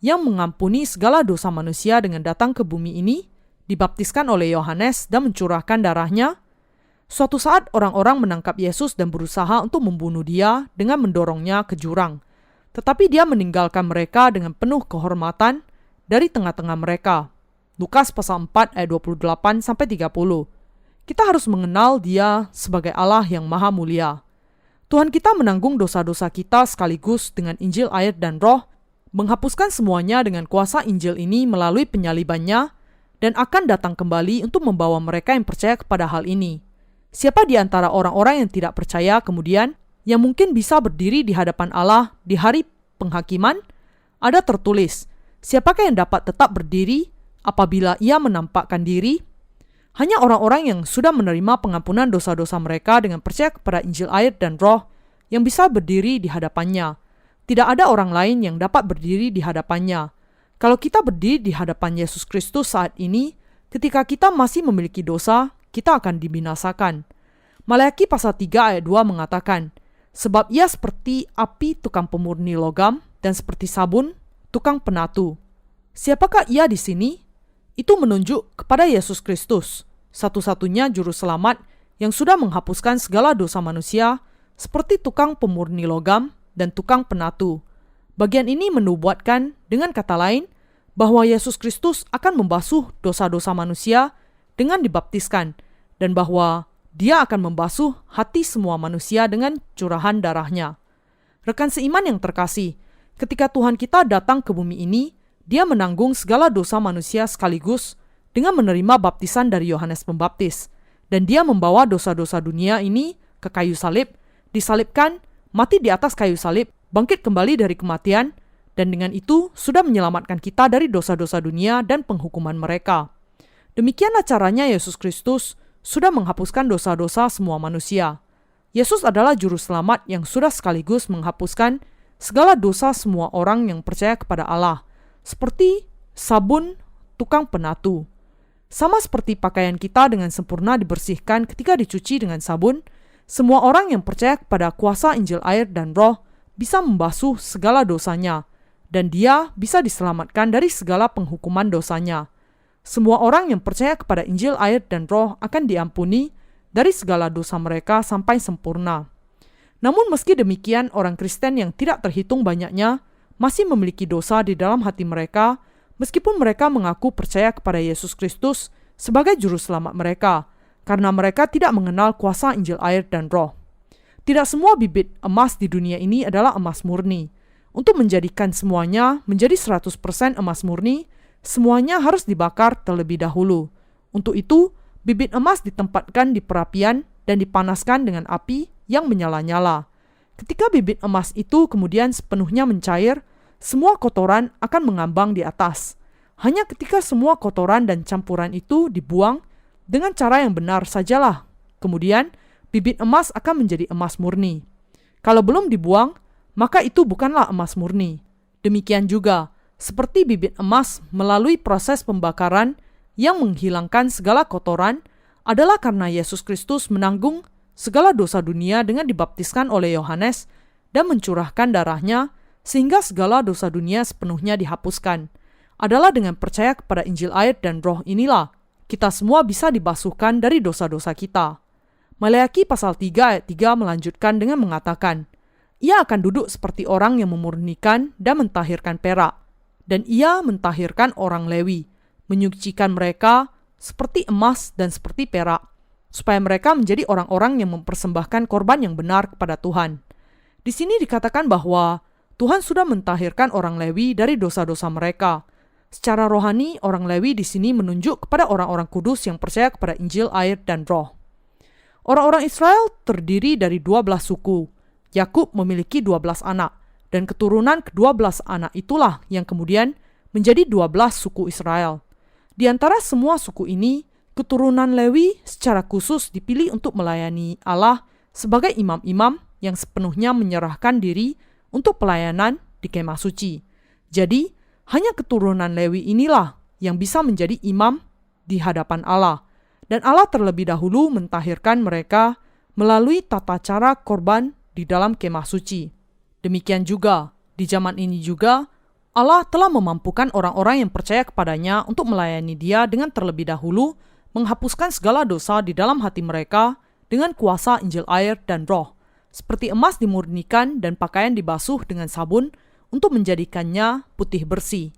yang mengampuni segala dosa manusia dengan datang ke bumi ini, dibaptiskan oleh Yohanes dan mencurahkan darahnya? Suatu saat orang-orang menangkap Yesus dan berusaha untuk membunuh dia dengan mendorongnya ke jurang. Tetapi dia meninggalkan mereka dengan penuh kehormatan dari tengah-tengah mereka. Lukas pasal 4 ayat 28-30. Kita harus mengenal dia sebagai Allah yang maha mulia. Tuhan kita menanggung dosa-dosa kita sekaligus dengan Injil, air, dan Roh, menghapuskan semuanya dengan kuasa Injil ini melalui penyalibannya, dan akan datang kembali untuk membawa mereka yang percaya kepada hal ini. Siapa di antara orang-orang yang tidak percaya kemudian yang mungkin bisa berdiri di hadapan Allah di hari penghakiman? Ada tertulis, siapakah yang dapat tetap berdiri apabila ia menampakkan diri? Hanya orang-orang yang sudah menerima pengampunan dosa-dosa mereka dengan percaya kepada Injil, air, dan Roh yang bisa berdiri di hadapannya. Tidak ada orang lain yang dapat berdiri di hadapannya. Kalau kita berdiri di hadapan Yesus Kristus saat ini, ketika kita masih memiliki dosa, kita akan dibinasakan. Maleakhi pasal 3 ayat 2 mengatakan, sebab ia seperti api tukang pemurni logam dan seperti sabun tukang penatu. Siapakah ia di sini? Itu menunjuk kepada Yesus Kristus, satu-satunya juru selamat yang sudah menghapuskan segala dosa manusia, seperti tukang pemurni logam dan tukang penatu. Bagian ini menubuatkan, dengan kata lain, bahwa Yesus Kristus akan membasuh dosa-dosa manusia dengan dibaptiskan, dan bahwa Dia akan membasuh hati semua manusia dengan curahan darahnya. Rekan seiman yang terkasih, ketika Tuhan kita datang ke bumi ini, Dia menanggung segala dosa manusia sekaligus dengan menerima baptisan dari Yohanes Pembaptis, dan Dia membawa dosa-dosa dunia ini ke kayu salib, disalibkan, mati di atas kayu salib, bangkit kembali dari kematian, dan dengan itu sudah menyelamatkan kita dari dosa-dosa dunia dan penghukuman mereka. Demikianlah caranya Yesus Kristus sudah menghapuskan dosa-dosa semua manusia. Yesus adalah juru selamat yang sudah sekaligus menghapuskan segala dosa semua orang yang percaya kepada Allah, seperti sabun tukang penatu. Sama seperti pakaian kita dengan sempurna dibersihkan ketika dicuci dengan sabun, semua orang yang percaya kepada kuasa Injil air dan Roh bisa membasuh segala dosanya, dan dia bisa diselamatkan dari segala penghukuman dosanya. Semua orang yang percaya kepada Injil air dan Roh akan diampuni dari segala dosa mereka sampai sempurna. Namun meski demikian, orang Kristen yang tidak terhitung banyaknya masih memiliki dosa di dalam hati mereka, meskipun mereka mengaku percaya kepada Yesus Kristus sebagai juru selamat mereka, karena mereka tidak mengenal kuasa Injil air dan Roh. Tidak semua bibit emas di dunia ini adalah emas murni. Untuk menjadikan semuanya menjadi 100% emas murni, semuanya harus dibakar terlebih dahulu. Untuk itu, bibit emas ditempatkan di perapian dan dipanaskan dengan api yang menyala-nyala. Ketika bibit emas itu kemudian sepenuhnya mencair, semua kotoran akan mengambang di atas. Hanya ketika semua kotoran dan campuran itu dibuang dengan cara yang benar sajalah, kemudian bibit emas akan menjadi emas murni. Kalau belum dibuang, maka itu bukanlah emas murni. Demikian juga, seperti bibit emas melalui proses pembakaran yang menghilangkan segala kotoran adalah karena Yesus Kristus menanggung segala dosa dunia dengan dibaptiskan oleh Yohanes dan mencurahkan darahnya sehingga segala dosa dunia sepenuhnya dihapuskan. Adalah dengan percaya kepada Injil air dan Roh inilah kita semua bisa dibasuhkan dari dosa-dosa kita. Maleakhi pasal 3 ayat 3 melanjutkan dengan mengatakan, Ia akan duduk seperti orang yang memurnikan dan mentahirkan perak, dan ia mentahirkan orang Lewi, menyucikan mereka seperti emas dan seperti perak, supaya mereka menjadi orang-orang yang mempersembahkan korban yang benar kepada Tuhan. Di sini dikatakan bahwa Tuhan sudah mentahirkan orang Lewi dari dosa-dosa mereka. Secara rohani, orang Lewi di sini menunjuk kepada orang-orang kudus yang percaya kepada Injil air dan Roh. Orang-orang Israel terdiri dari 12 suku. Yakub memiliki 12 anak, dan keturunan ke-12 anak itulah yang kemudian menjadi 12 suku Israel. Di antara semua suku ini, keturunan Lewi secara khusus dipilih untuk melayani Allah sebagai imam-imam yang sepenuhnya menyerahkan diri untuk pelayanan di kemah suci. Jadi, hanya keturunan Lewi inilah yang bisa menjadi imam di hadapan Allah, dan Allah terlebih dahulu mentahirkan mereka melalui tata cara korban di dalam kemah suci. Demikian juga, di zaman ini juga, Allah telah memampukan orang-orang yang percaya kepadanya untuk melayani Dia dengan terlebih dahulu menghapuskan segala dosa di dalam hati mereka dengan kuasa Injil air dan Roh, seperti emas dimurnikan dan pakaian dibasuh dengan sabun untuk menjadikannya putih bersih.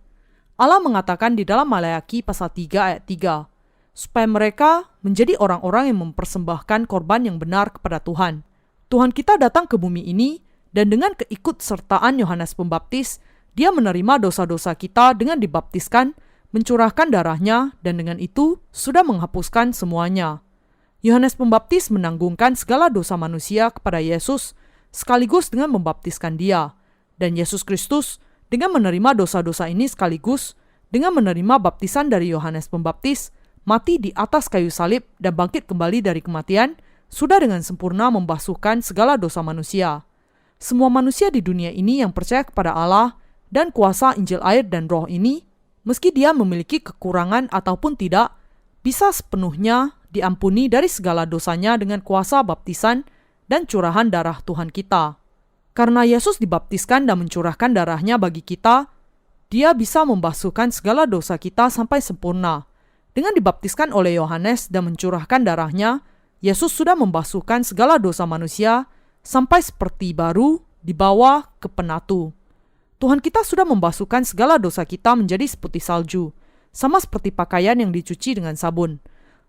Allah mengatakan di dalam Maleakhi pasal 3 ayat 3, supaya mereka menjadi orang-orang yang mempersembahkan korban yang benar kepada Tuhan. Tuhan kita datang ke bumi ini, dan dengan keikutsertaan Yohanes Pembaptis, Dia menerima dosa-dosa kita dengan dibaptiskan, mencurahkan darahnya, dan dengan itu sudah menghapuskan semuanya. Yohanes Pembaptis menanggungkan segala dosa manusia kepada Yesus, sekaligus dengan membaptiskan Dia. Dan Yesus Kristus, dengan menerima dosa-dosa ini sekaligus, dengan menerima baptisan dari Yohanes Pembaptis, mati di atas kayu salib dan bangkit kembali dari kematian, sudah dengan sempurna membasuhkan segala dosa manusia. Semua manusia di dunia ini yang percaya kepada Allah dan kuasa Injil air dan Roh ini, meski dia memiliki kekurangan ataupun tidak, bisa sepenuhnya diampuni dari segala dosanya dengan kuasa baptisan dan curahan darah Tuhan kita. Karena Yesus dibaptiskan dan mencurahkan darahnya bagi kita, Dia bisa membasuhkan segala dosa kita sampai sempurna. Dengan dibaptiskan oleh Yohanes dan mencurahkan darahnya, Yesus sudah membasuhkan segala dosa manusia sampai seperti baru dibawa ke penatu. Tuhan kita sudah membasuhkan segala dosa kita menjadi seputih salju, sama seperti pakaian yang dicuci dengan sabun.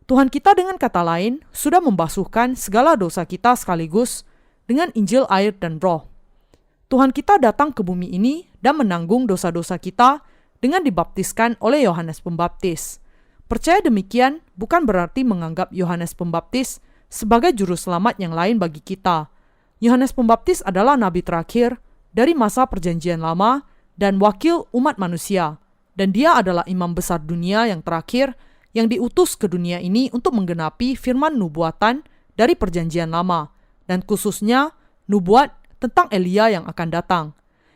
Tuhan kita dengan kata lain sudah membasuhkan segala dosa kita sekaligus dengan Injil, air, dan Roh. Tuhan kita datang ke bumi ini dan menanggung dosa-dosa kita dengan dibaptiskan oleh Yohanes Pembaptis. Percaya demikian bukan berarti menganggap Yohanes Pembaptis sebagai juru selamat yang lain bagi kita. Yohanes Pembaptis adalah nabi terakhir dari masa Perjanjian Lama dan wakil umat manusia, dan dia adalah imam besar dunia yang terakhir yang diutus ke dunia ini untuk menggenapi firman nubuatan dari Perjanjian Lama, dan khususnya nubuat tentang Elia yang akan datang.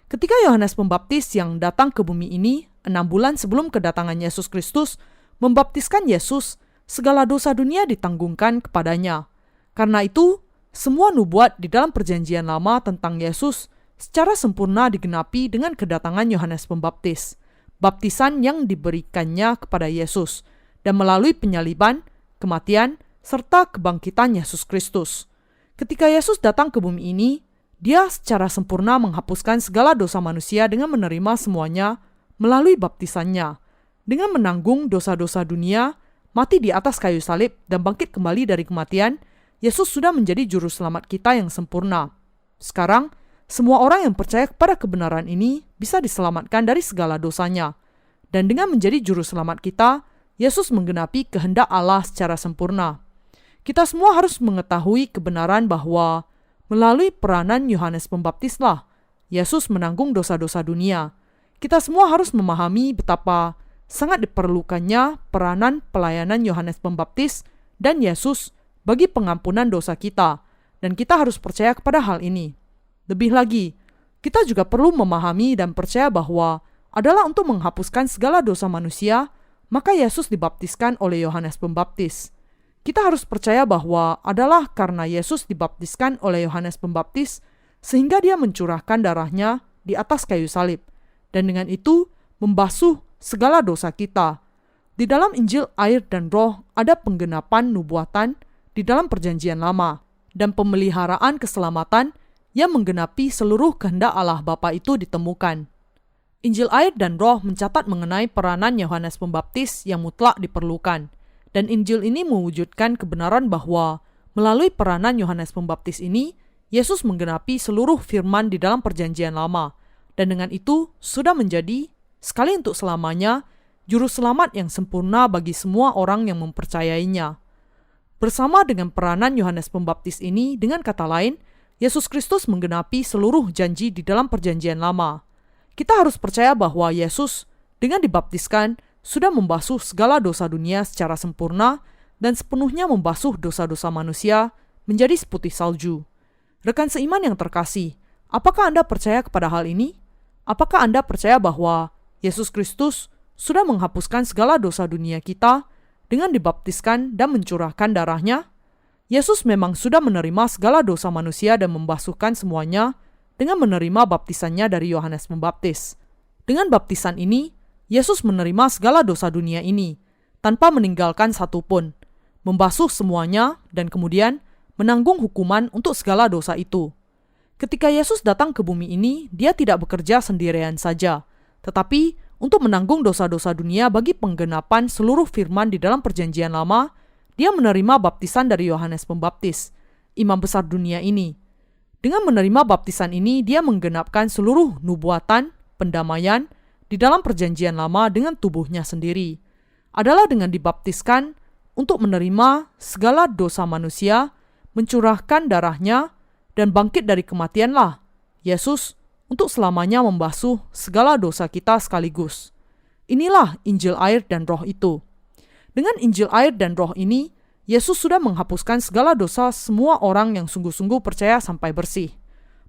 Ketika Yohanes Pembaptis yang datang ke bumi ini 6 bulan sebelum kedatangan Yesus Kristus membaptiskan Yesus, segala dosa dunia ditanggungkan kepadanya. Karena itu, semua nubuat di dalam Perjanjian Lama tentang Yesus secara sempurna digenapi dengan kedatangan Yohanes Pembaptis, baptisan yang diberikannya kepada Yesus, dan melalui penyaliban, kematian, serta kebangkitan Yesus Kristus. Ketika Yesus datang ke bumi ini, dia secara sempurna menghapuskan segala dosa manusia dengan menerima semuanya melalui baptisannya, dengan menanggung dosa-dosa dunia, mati di atas kayu salib, dan bangkit kembali dari kematian. Yesus sudah menjadi juru selamat kita yang sempurna. Sekarang, semua orang yang percaya kepada kebenaran ini bisa diselamatkan dari segala dosanya. Dan dengan menjadi juru selamat kita, Yesus menggenapi kehendak Allah secara sempurna. Kita semua harus mengetahui kebenaran bahwa melalui peranan Yohanes Pembaptislah, Yesus menanggung dosa-dosa dunia. Kita semua harus memahami betapa sangat diperlukannya peranan pelayanan Yohanes Pembaptis dan Yesus bagi pengampunan dosa kita, dan kita harus percaya kepada hal ini. Lebih lagi, kita juga perlu memahami dan percaya bahwa adalah untuk menghapuskan segala dosa manusia, maka Yesus dibaptiskan oleh Yohanes Pembaptis. Kita harus percaya bahwa adalah karena Yesus dibaptiskan oleh Yohanes Pembaptis, sehingga dia mencurahkan darahnya di atas kayu salib, dan dengan itu membasuh segala dosa kita. Di dalam Injil, air, dan Roh ada penggenapan nubuatan di dalam Perjanjian Lama, dan pemeliharaan keselamatan yang menggenapi seluruh kehendak Allah Bapa itu ditemukan. Injil, air, dan Roh mencatat mengenai peranan Yohanes Pembaptis yang mutlak diperlukan, dan Injil ini mewujudkan kebenaran bahwa melalui peranan Yohanes Pembaptis ini, Yesus menggenapi seluruh firman di dalam Perjanjian Lama, dan dengan itu sudah menjadi, sekali untuk selamanya, juru selamat yang sempurna bagi semua orang yang mempercayainya. Bersama dengan peranan Yohanes Pembaptis ini, dengan kata lain, Yesus Kristus menggenapi seluruh janji di dalam Perjanjian Lama. Kita harus percaya bahwa Yesus dengan dibaptiskan sudah membasuh segala dosa dunia secara sempurna dan sepenuhnya membasuh dosa-dosa manusia menjadi seputih salju. Rekan seiman yang terkasih, apakah Anda percaya kepada hal ini? Apakah Anda percaya bahwa Yesus Kristus sudah menghapuskan segala dosa dunia kita dengan dibaptiskan dan mencurahkan darahnya? Yesus memang sudah menerima segala dosa manusia dan membasuhkan semuanya dengan menerima baptisannya dari Yohanes Pembaptis. Dengan baptisan ini, Yesus menerima segala dosa dunia ini, tanpa meninggalkan satu pun, membasuh semuanya dan kemudian menanggung hukuman untuk segala dosa itu. Ketika Yesus datang ke bumi ini, dia tidak bekerja sendirian saja, tetapi untuk menanggung dosa-dosa dunia bagi penggenapan seluruh firman di dalam Perjanjian Lama, dia menerima baptisan dari Yohanes Pembaptis, imam besar dunia ini. Dengan menerima baptisan ini, dia menggenapkan seluruh nubuatan, pendamaian di dalam Perjanjian Lama dengan tubuhnya sendiri. Adalah dengan dibaptiskan untuk menerima segala dosa manusia, mencurahkan darahnya, dan bangkit dari kematianlah Yesus untuk selamanya membasuh segala dosa kita sekaligus. Inilah Injil, air, dan Roh itu. Dengan Injil, air, dan Roh ini, Yesus sudah menghapuskan segala dosa semua orang yang sungguh-sungguh percaya sampai bersih.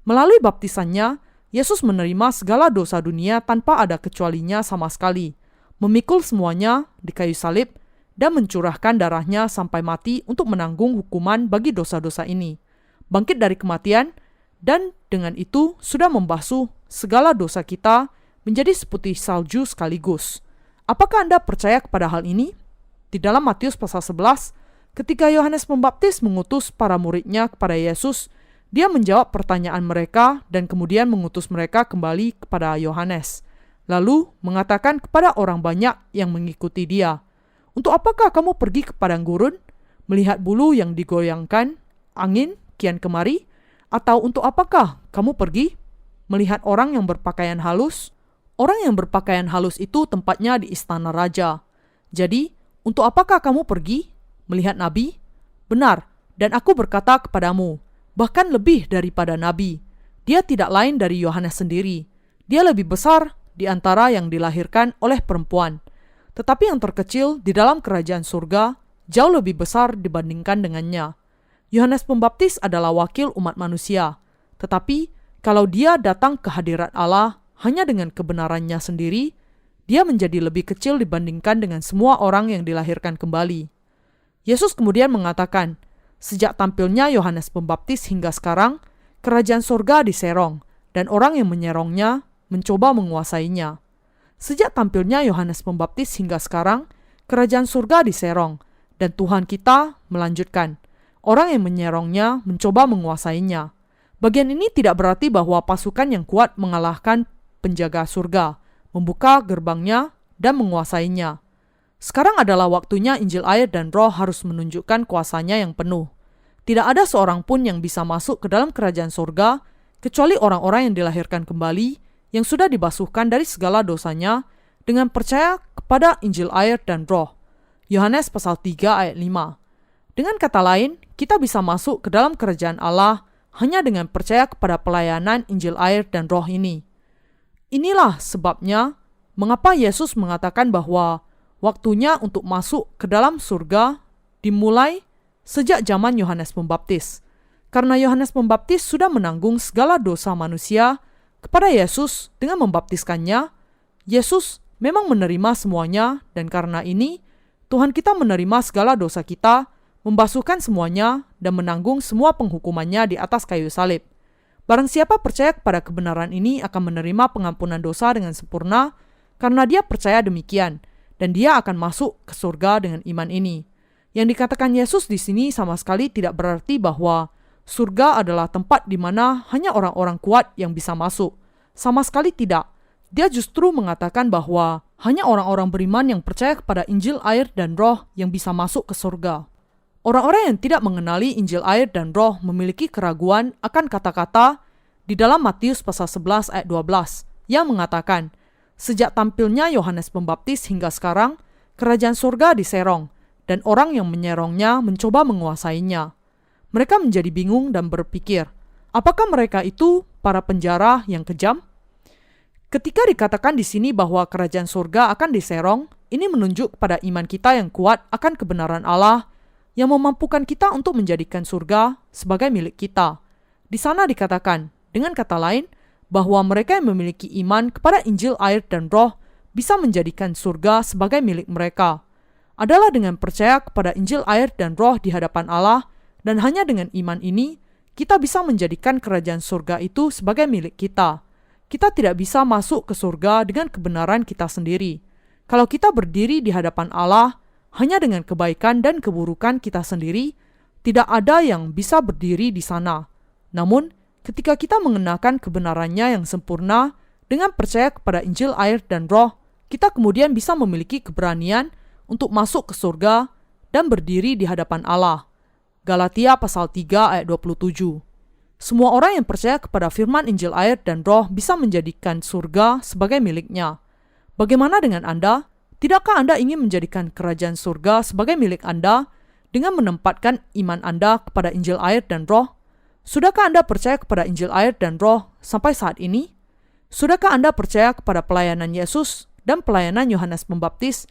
Melalui baptisannya, Yesus menerima segala dosa dunia tanpa ada kecualinya sama sekali, memikul semuanya di kayu salib, dan mencurahkan darahnya sampai mati untuk menanggung hukuman bagi dosa-dosa ini, bangkit dari kematian, dan dengan itu sudah membasuh segala dosa kita menjadi seputih salju sekaligus. Apakah Anda percaya kepada hal ini? Di dalam Matius pasal 11, Ketika Yohanes Pembaptis mengutus para muridnya kepada Yesus, dia menjawab pertanyaan mereka dan kemudian mengutus mereka kembali kepada Yohanes. Lalu mengatakan kepada orang banyak yang mengikuti dia, "Untuk apakah kamu pergi ke padang gurun, melihat bulu yang digoyangkan, angin kian kemari? Atau untuk apakah kamu pergi, melihat orang yang berpakaian halus?" Orang yang berpakaian halus itu tempatnya di istana raja. Jadi, untuk apakah kamu pergi, melihat nabi? Benar, dan aku berkata kepadamu, bahkan lebih daripada nabi. Dia tidak lain dari Yohanes sendiri. Dia lebih besar di antara yang dilahirkan oleh perempuan. Tetapi yang terkecil di dalam kerajaan surga jauh lebih besar dibandingkan dengannya. Yohanes Pembaptis adalah wakil umat manusia. Tetapi kalau dia datang ke hadirat Allah hanya dengan kebenarannya sendiri, dia menjadi lebih kecil dibandingkan dengan semua orang yang dilahirkan kembali. Yesus kemudian mengatakan, sejak tampilnya Yohanes Pembaptis hingga sekarang, kerajaan surga diserong, dan orang yang menyerongnya mencoba menguasainya. Sejak tampilnya Yohanes Pembaptis hingga sekarang, kerajaan surga diserong, dan Tuhan kita melanjutkan, orang yang menyerongnya mencoba menguasainya. Bagian ini tidak berarti bahwa pasukan yang kuat mengalahkan penjaga surga, membuka gerbangnya, dan menguasainya. Sekarang adalah waktunya Injil air dan Roh harus menunjukkan kuasanya yang penuh. Tidak ada seorang pun yang bisa masuk ke dalam kerajaan surga, kecuali orang-orang yang dilahirkan kembali, yang sudah dibasuhkan dari segala dosanya, dengan percaya kepada Injil air dan Roh. Yohanes pasal 3 ayat 5. Dengan kata lain, kita bisa masuk ke dalam kerajaan Allah hanya dengan percaya kepada pelayanan Injil air dan Roh ini. Inilah sebabnya mengapa Yesus mengatakan bahwa waktunya untuk masuk ke dalam surga dimulai sejak zaman Yohanes Pembaptis. Karena Yohanes Pembaptis sudah menanggung segala dosa manusia kepada Yesus dengan membaptiskannya, Yesus memang menerima semuanya, dan karena ini Tuhan kita menerima segala dosa kita, membasuhkan semuanya, dan menanggung semua penghukumannya di atas kayu salib. Barang siapa percaya kepada kebenaran ini akan menerima pengampunan dosa dengan sempurna, karena dia percaya demikian, dan dia akan masuk ke surga dengan iman ini. Yang dikatakan Yesus di sini sama sekali tidak berarti bahwa surga adalah tempat di mana hanya orang-orang kuat yang bisa masuk. Sama sekali tidak. Dia justru mengatakan bahwa hanya orang-orang beriman yang percaya kepada Injil air dan Roh yang bisa masuk ke surga. Orang-orang yang tidak mengenali Injil air dan Roh memiliki keraguan akan kata-kata di dalam Matius pasal 11 ayat 12 yang mengatakan, sejak tampilnya Yohanes Pembaptis hingga sekarang, kerajaan surga diserong, dan orang yang menyerongnya mencoba menguasainya. Mereka menjadi bingung dan berpikir, apakah mereka itu para penjara yang kejam? Ketika dikatakan di sini bahwa kerajaan surga akan diserong, ini menunjuk pada iman kita yang kuat akan kebenaran Allah yang memampukan kita untuk menjadikan surga sebagai milik kita. Di sana dikatakan, dengan kata lain, bahwa mereka yang memiliki iman kepada Injil air dan Roh bisa menjadikan surga sebagai milik mereka. Adalah dengan percaya kepada Injil air dan Roh di hadapan Allah, dan hanya dengan iman ini, kita bisa menjadikan kerajaan surga itu sebagai milik kita. Kita tidak bisa masuk ke surga dengan kebenaran kita sendiri. Kalau kita berdiri di hadapan Allah, hanya dengan kebaikan dan keburukan kita sendiri, tidak ada yang bisa berdiri di sana. Namun, ketika kita mengenakan kebenarannya yang sempurna dengan percaya kepada Injil air dan Roh, kita kemudian bisa memiliki keberanian untuk masuk ke surga dan berdiri di hadapan Allah. Galatia pasal 3 ayat 27. Semua orang yang percaya kepada firman Injil air dan Roh bisa menjadikan surga sebagai miliknya. Bagaimana dengan Anda? Tidakkah Anda ingin menjadikan kerajaan surga sebagai milik Anda dengan menempatkan iman Anda kepada Injil air dan Roh? Sudahkah Anda percaya kepada Injil air dan Roh sampai saat ini? Sudahkah Anda percaya kepada pelayanan Yesus dan pelayanan Yohanes Pembaptis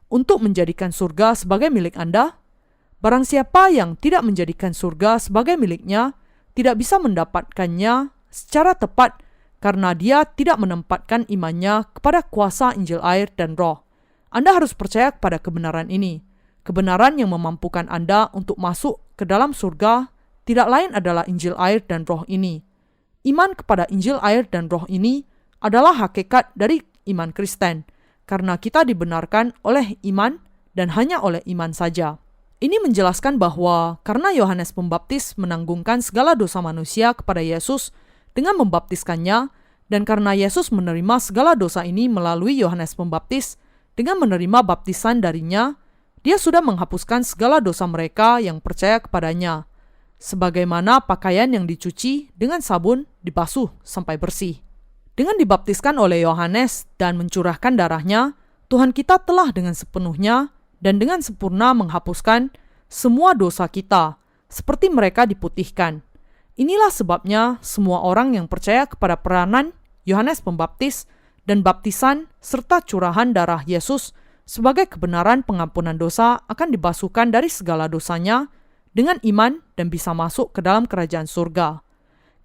untuk menjadikan surga sebagai milik Anda? Barang siapa yang tidak menjadikan surga sebagai miliknya, tidak bisa mendapatkannya secara tepat karena dia tidak menempatkan imannya kepada kuasa Injil air dan Roh. Anda harus percaya kepada kebenaran ini. Kebenaran yang memampukan Anda untuk masuk ke dalam surga tidak lain adalah Injil air dan Roh ini. Iman kepada Injil air dan Roh ini adalah hakikat dari iman Kristen, karena kita dibenarkan oleh iman dan hanya oleh iman saja. Ini menjelaskan bahwa karena Yohanes Pembaptis menanggungkan segala dosa manusia kepada Yesus dengan membaptiskannya, dan karena Yesus menerima segala dosa ini melalui Yohanes Pembaptis dengan menerima baptisan darinya, dia sudah menghapuskan segala dosa mereka yang percaya kepadanya, sebagaimana pakaian yang dicuci dengan sabun dibasuh sampai bersih. Dengan dibaptiskan oleh Yohanes dan mencurahkan darahnya, Tuhan kita telah dengan sepenuhnya dan dengan sempurna menghapuskan semua dosa kita, seperti mereka diputihkan. Inilah sebabnya semua orang yang percaya kepada peranan Yohanes Pembaptis dan baptisan serta curahan darah Yesus sebagai kebenaran pengampunan dosa akan dibasuhkan dari segala dosanya dengan iman dan bisa masuk ke dalam kerajaan surga.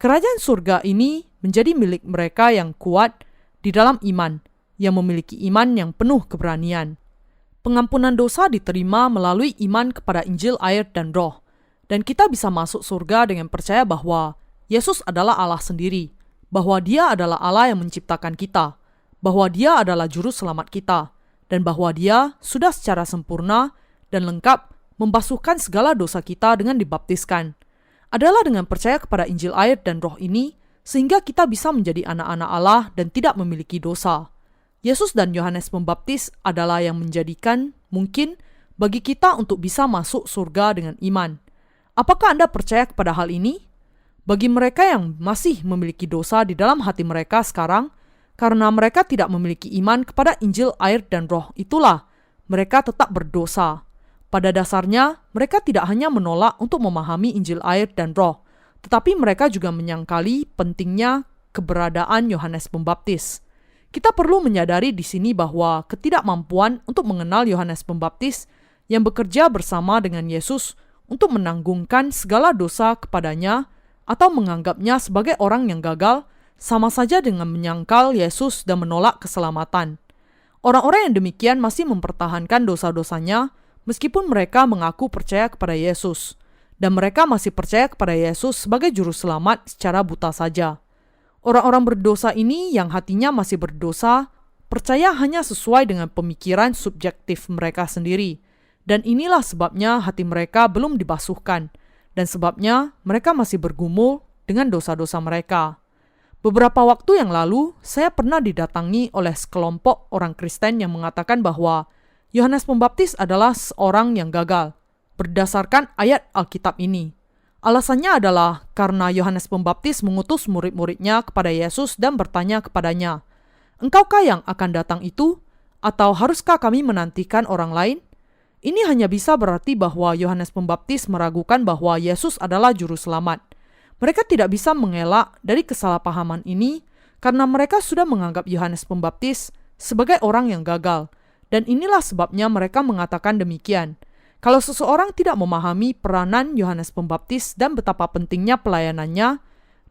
Kerajaan surga ini menjadi milik mereka yang kuat di dalam iman, yang memiliki iman yang penuh keberanian. Pengampunan dosa diterima melalui iman kepada Injil, air, dan Roh, dan kita bisa masuk surga dengan percaya bahwa Yesus adalah Allah sendiri, bahwa Dia adalah Allah yang menciptakan kita, bahwa Dia adalah juru selamat kita, dan bahwa Dia sudah secara sempurna dan lengkap membasuhkan segala dosa kita dengan dibaptiskan. Adalah dengan percaya kepada Injil, air, dan Roh ini, sehingga kita bisa menjadi anak-anak Allah dan tidak memiliki dosa. Yesus dan Yohanes Pembaptis adalah yang menjadikan mungkin bagi kita untuk bisa masuk surga dengan iman. Apakah Anda percaya kepada hal ini? Bagi mereka yang masih memiliki dosa di dalam hati mereka sekarang, karena mereka tidak memiliki iman kepada Injil, air, dan Roh, itulah mereka tetap berdosa. Pada dasarnya, mereka tidak hanya menolak untuk memahami Injil, air, dan Roh, tetapi mereka juga menyangkali pentingnya keberadaan Yohanes Pembaptis. Kita perlu menyadari di sini bahwa ketidakmampuan untuk mengenal Yohanes Pembaptis yang bekerja bersama dengan Yesus untuk menanggungkan segala dosa kepadanya atau menganggapnya sebagai orang yang gagal sama saja dengan menyangkal Yesus dan menolak keselamatan. Orang-orang yang demikian masih mempertahankan dosa-dosanya meskipun mereka mengaku percaya kepada Yesus, dan mereka masih percaya kepada Yesus sebagai juru selamat secara buta saja. Orang-orang berdosa ini yang hatinya masih berdosa, percaya hanya sesuai dengan pemikiran subjektif mereka sendiri. Dan inilah sebabnya hati mereka belum dibasuhkan, dan sebabnya mereka masih bergumul dengan dosa-dosa mereka. Beberapa waktu yang lalu, saya pernah didatangi oleh sekelompok orang Kristen yang mengatakan bahwa Yohanes Pembaptis adalah seorang yang gagal, berdasarkan ayat Alkitab ini. Alasannya adalah karena Yohanes Pembaptis mengutus murid-muridnya kepada Yesus dan bertanya kepadanya, "Engkaukah yang akan datang itu? Atau haruskah kami menantikan orang lain?" Ini hanya bisa berarti bahwa Yohanes Pembaptis meragukan bahwa Yesus adalah juru selamat. Mereka tidak bisa mengelak dari kesalahpahaman ini karena mereka sudah menganggap Yohanes Pembaptis sebagai orang yang gagal. Dan inilah sebabnya mereka mengatakan demikian. Kalau seseorang tidak memahami peranan Yohanes Pembaptis dan betapa pentingnya pelayanannya,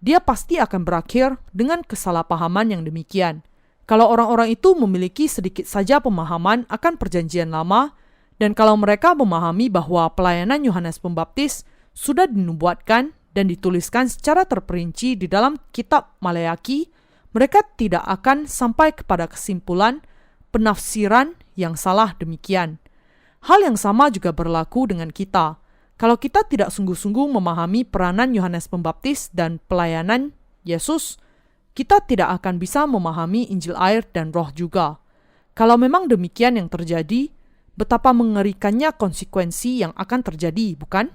dia pasti akan berakhir dengan kesalahpahaman yang demikian. Kalau orang-orang itu memiliki sedikit saja pemahaman akan perjanjian lama, dan kalau mereka memahami bahwa pelayanan Yohanes Pembaptis sudah dinubuatkan dan dituliskan secara terperinci di dalam kitab Maleaki, mereka tidak akan sampai kepada kesimpulan penafsiran yang salah demikian. Hal yang sama juga berlaku dengan kita. Kalau kita tidak sungguh-sungguh memahami peranan Yohanes Pembaptis dan pelayanan Yesus, kita tidak akan bisa memahami Injil, air, dan Roh juga. Kalau memang demikian yang terjadi, betapa mengerikannya konsekuensi yang akan terjadi, bukan?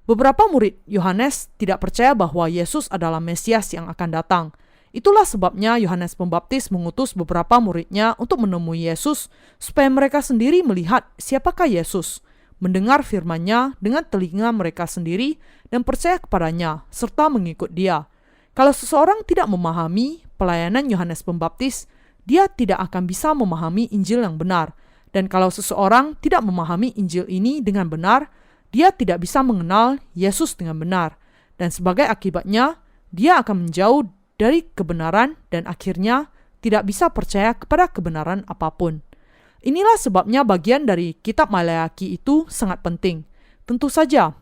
Beberapa murid Yohanes tidak percaya bahwa Yesus adalah Mesias yang akan datang. Itulah sebabnya Yohanes Pembaptis mengutus beberapa muridnya untuk menemui Yesus supaya mereka sendiri melihat siapakah Yesus, mendengar firman-Nya dengan telinga mereka sendiri dan percaya kepadanya serta mengikut Dia. Kalau seseorang tidak memahami pelayanan Yohanes Pembaptis, dia tidak akan bisa memahami Injil yang benar. Dan kalau seseorang tidak memahami Injil ini dengan benar, dia tidak bisa mengenal Yesus dengan benar. Dan sebagai akibatnya, dia akan menjauh dari kebenaran dan akhirnya tidak bisa percaya kepada kebenaran apapun. Inilah sebabnya bagian dari kitab Maleaki itu sangat penting. Tentu saja,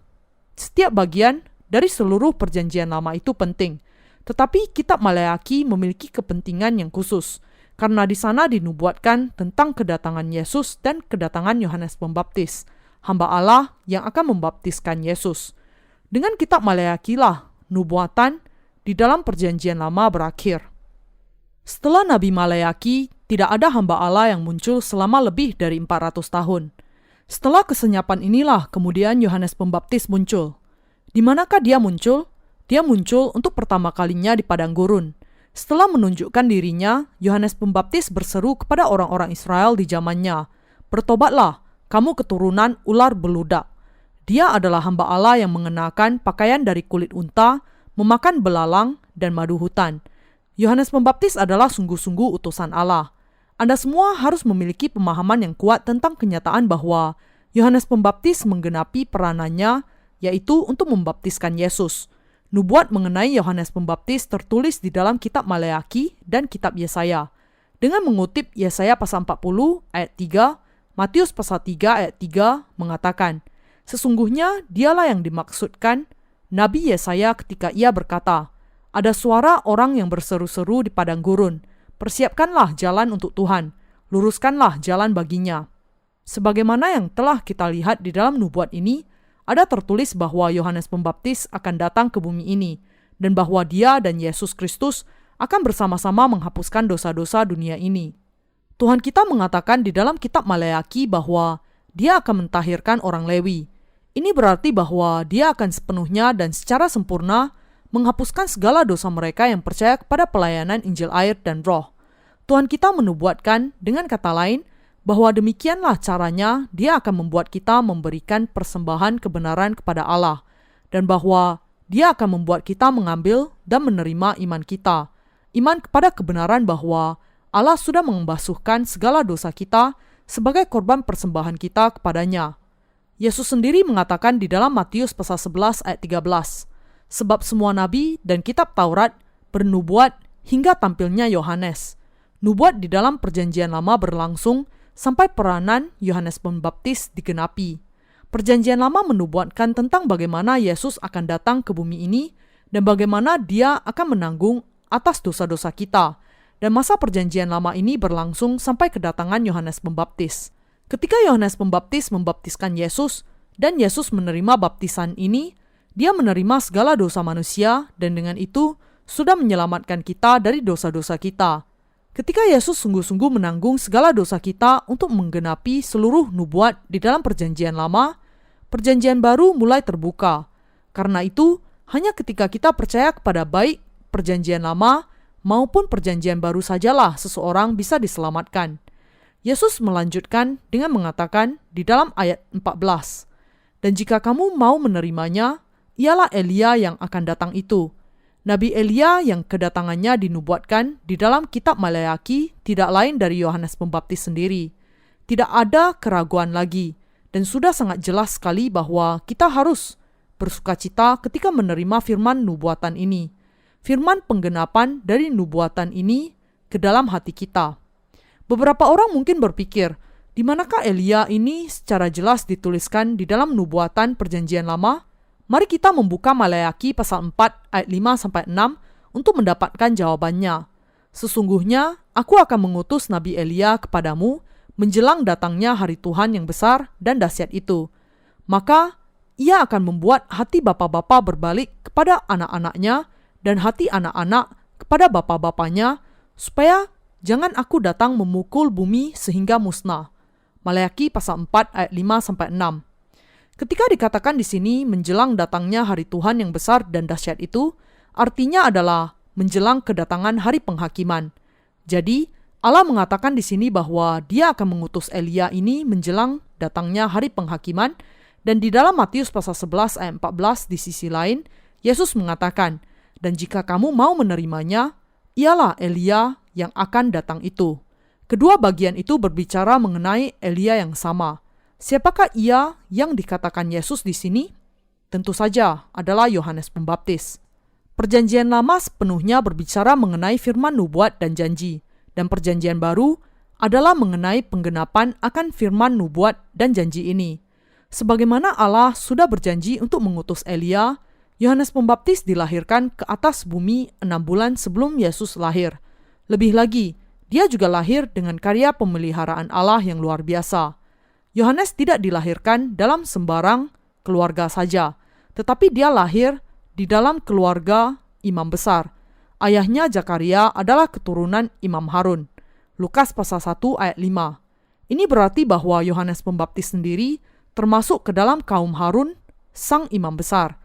setiap bagian dari seluruh perjanjian lama itu penting. Tetapi kitab Maleaki memiliki kepentingan yang khusus, karena di sana dinubuatkan tentang kedatangan Yesus dan kedatangan Yohanes Pembaptis. hamba Allah yang akan membaptiskan Yesus. Dengan kitab Maleakhi lah nubuatan di dalam perjanjian lama berakhir. Setelah Nabi Maleakhi, tidak ada hamba Allah yang muncul selama lebih dari 400 tahun. Setelah kesenyapan inilah kemudian Yohanes Pembaptis muncul. Di manakah dia muncul? Dia muncul untuk pertama kalinya di padang gurun. Setelah menunjukkan dirinya, Yohanes Pembaptis berseru kepada orang-orang Israel di zamannya, "Bertobatlah, kamu keturunan ular beludak." Dia adalah hamba Allah yang mengenakan pakaian dari kulit unta, memakan belalang dan madu hutan. Yohanes Pembaptis adalah sungguh-sungguh utusan Allah. Anda semua harus memiliki pemahaman yang kuat tentang kenyataan bahwa Yohanes Pembaptis menggenapi peranannya, yaitu untuk membaptiskan Yesus. Nubuat mengenai Yohanes Pembaptis tertulis di dalam kitab Maleakhi dan kitab Yesaya. Dengan mengutip Yesaya pasal 40 ayat 3, Matius pasal 3 ayat 3 mengatakan, "Sesungguhnya dialah yang dimaksudkan Nabi Yesaya ketika ia berkata, ada suara orang yang berseru-seru di padang gurun, persiapkanlah jalan untuk Tuhan, luruskanlah jalan baginya." Sebagaimana yang telah kita lihat di dalam nubuat ini, ada tertulis bahwa Yohanes Pembaptis akan datang ke bumi ini, dan bahwa dia dan Yesus Kristus akan bersama-sama menghapuskan dosa-dosa dunia ini. Tuhan kita mengatakan di dalam kitab Maleakhi bahwa dia akan mentahirkan orang Lewi. Ini berarti bahwa dia akan sepenuhnya dan secara sempurna menghapuskan segala dosa mereka yang percaya kepada pelayanan Injil air dan roh. Tuhan kita menubuatkan dengan kata lain bahwa demikianlah caranya dia akan membuat kita memberikan persembahan kebenaran kepada Allah, dan bahwa dia akan membuat kita mengambil dan menerima iman kita. Iman kepada kebenaran bahwa Allah sudah membasuhkan segala dosa kita sebagai korban persembahan kita kepadanya. Yesus sendiri mengatakan di dalam Matius pasal 11 ayat 13, "Sebab semua nabi dan kitab Taurat bernubuat hingga tampilnya Yohanes." Nubuat di dalam perjanjian lama berlangsung sampai peranan Yohanes Pembaptis digenapi. Perjanjian lama menubuatkan tentang bagaimana Yesus akan datang ke bumi ini dan bagaimana dia akan menanggung atas dosa-dosa kita. Dan masa perjanjian lama ini berlangsung sampai kedatangan Yohanes Pembaptis. Ketika Yohanes Pembaptis membaptiskan Yesus dan Yesus menerima baptisan ini, dia menerima segala dosa manusia dan dengan itu sudah menyelamatkan kita dari dosa-dosa kita. Ketika Yesus sungguh-sungguh menanggung segala dosa kita untuk menggenapi seluruh nubuat di dalam perjanjian lama, perjanjian baru mulai terbuka. Karena itu, hanya ketika kita percaya kepada baik perjanjian lama maupun perjanjian baru sajalah seseorang bisa diselamatkan. Yesus melanjutkan dengan mengatakan di dalam ayat 14, "Dan jika kamu mau menerimanya, ialah Elia yang akan datang itu." Nabi Elia yang kedatangannya dinubuatkan di dalam kitab Maleakhi tidak lain dari Yohanes Pembaptis sendiri. Tidak ada keraguan lagi, dan sudah sangat jelas sekali bahwa kita harus bersukacita ketika menerima firman nubuatan ini. Firman penggenapan dari nubuatan ini ke dalam hati kita. Beberapa orang mungkin berpikir, di manakah Elia ini secara jelas dituliskan di dalam nubuatan perjanjian lama? Mari kita membuka Maleakhi pasal 4 ayat 5-6 untuk mendapatkan jawabannya. "Sesungguhnya aku akan mengutus Nabi Elia kepadamu menjelang datangnya hari Tuhan yang besar dan dahsyat itu. Maka ia akan membuat hati bapa-bapa berbalik kepada anak-anaknya dan hati anak-anak kepada bapa-bapanya, supaya jangan aku datang memukul bumi sehingga musnah." Maleakhi pasal 4 ayat 5-6. Ketika dikatakan di sini menjelang datangnya hari Tuhan yang besar dan dahsyat itu, artinya adalah menjelang kedatangan hari penghakiman. Jadi, Allah mengatakan di sini bahwa dia akan mengutus Elia ini menjelang datangnya hari penghakiman, dan di dalam Matius pasal 11 ayat 14 di sisi lain, Yesus mengatakan, "Dan jika kamu mau menerimanya, ialah Elia yang akan datang itu." Kedua bagian itu berbicara mengenai Elia yang sama. Siapakah ia yang dikatakan Yesus di sini? Tentu saja adalah Yohanes Pembaptis. Perjanjian lama sepenuhnya berbicara mengenai firman nubuat dan janji, dan perjanjian baru adalah mengenai penggenapan akan firman nubuat dan janji ini. Sebagaimana Allah sudah berjanji untuk mengutus Elia, Yohanes Pembaptis dilahirkan ke atas bumi 6 bulan sebelum Yesus lahir. Lebih lagi, dia juga lahir dengan karya pemeliharaan Allah yang luar biasa. Yohanes tidak dilahirkan dalam sembarang keluarga saja, tetapi dia lahir di dalam keluarga imam besar. Ayahnya Zakaria adalah keturunan Imam Harun. Lukas pasal 1 ayat 5. Ini berarti bahwa Yohanes Pembaptis sendiri termasuk ke dalam kaum Harun, sang imam besar.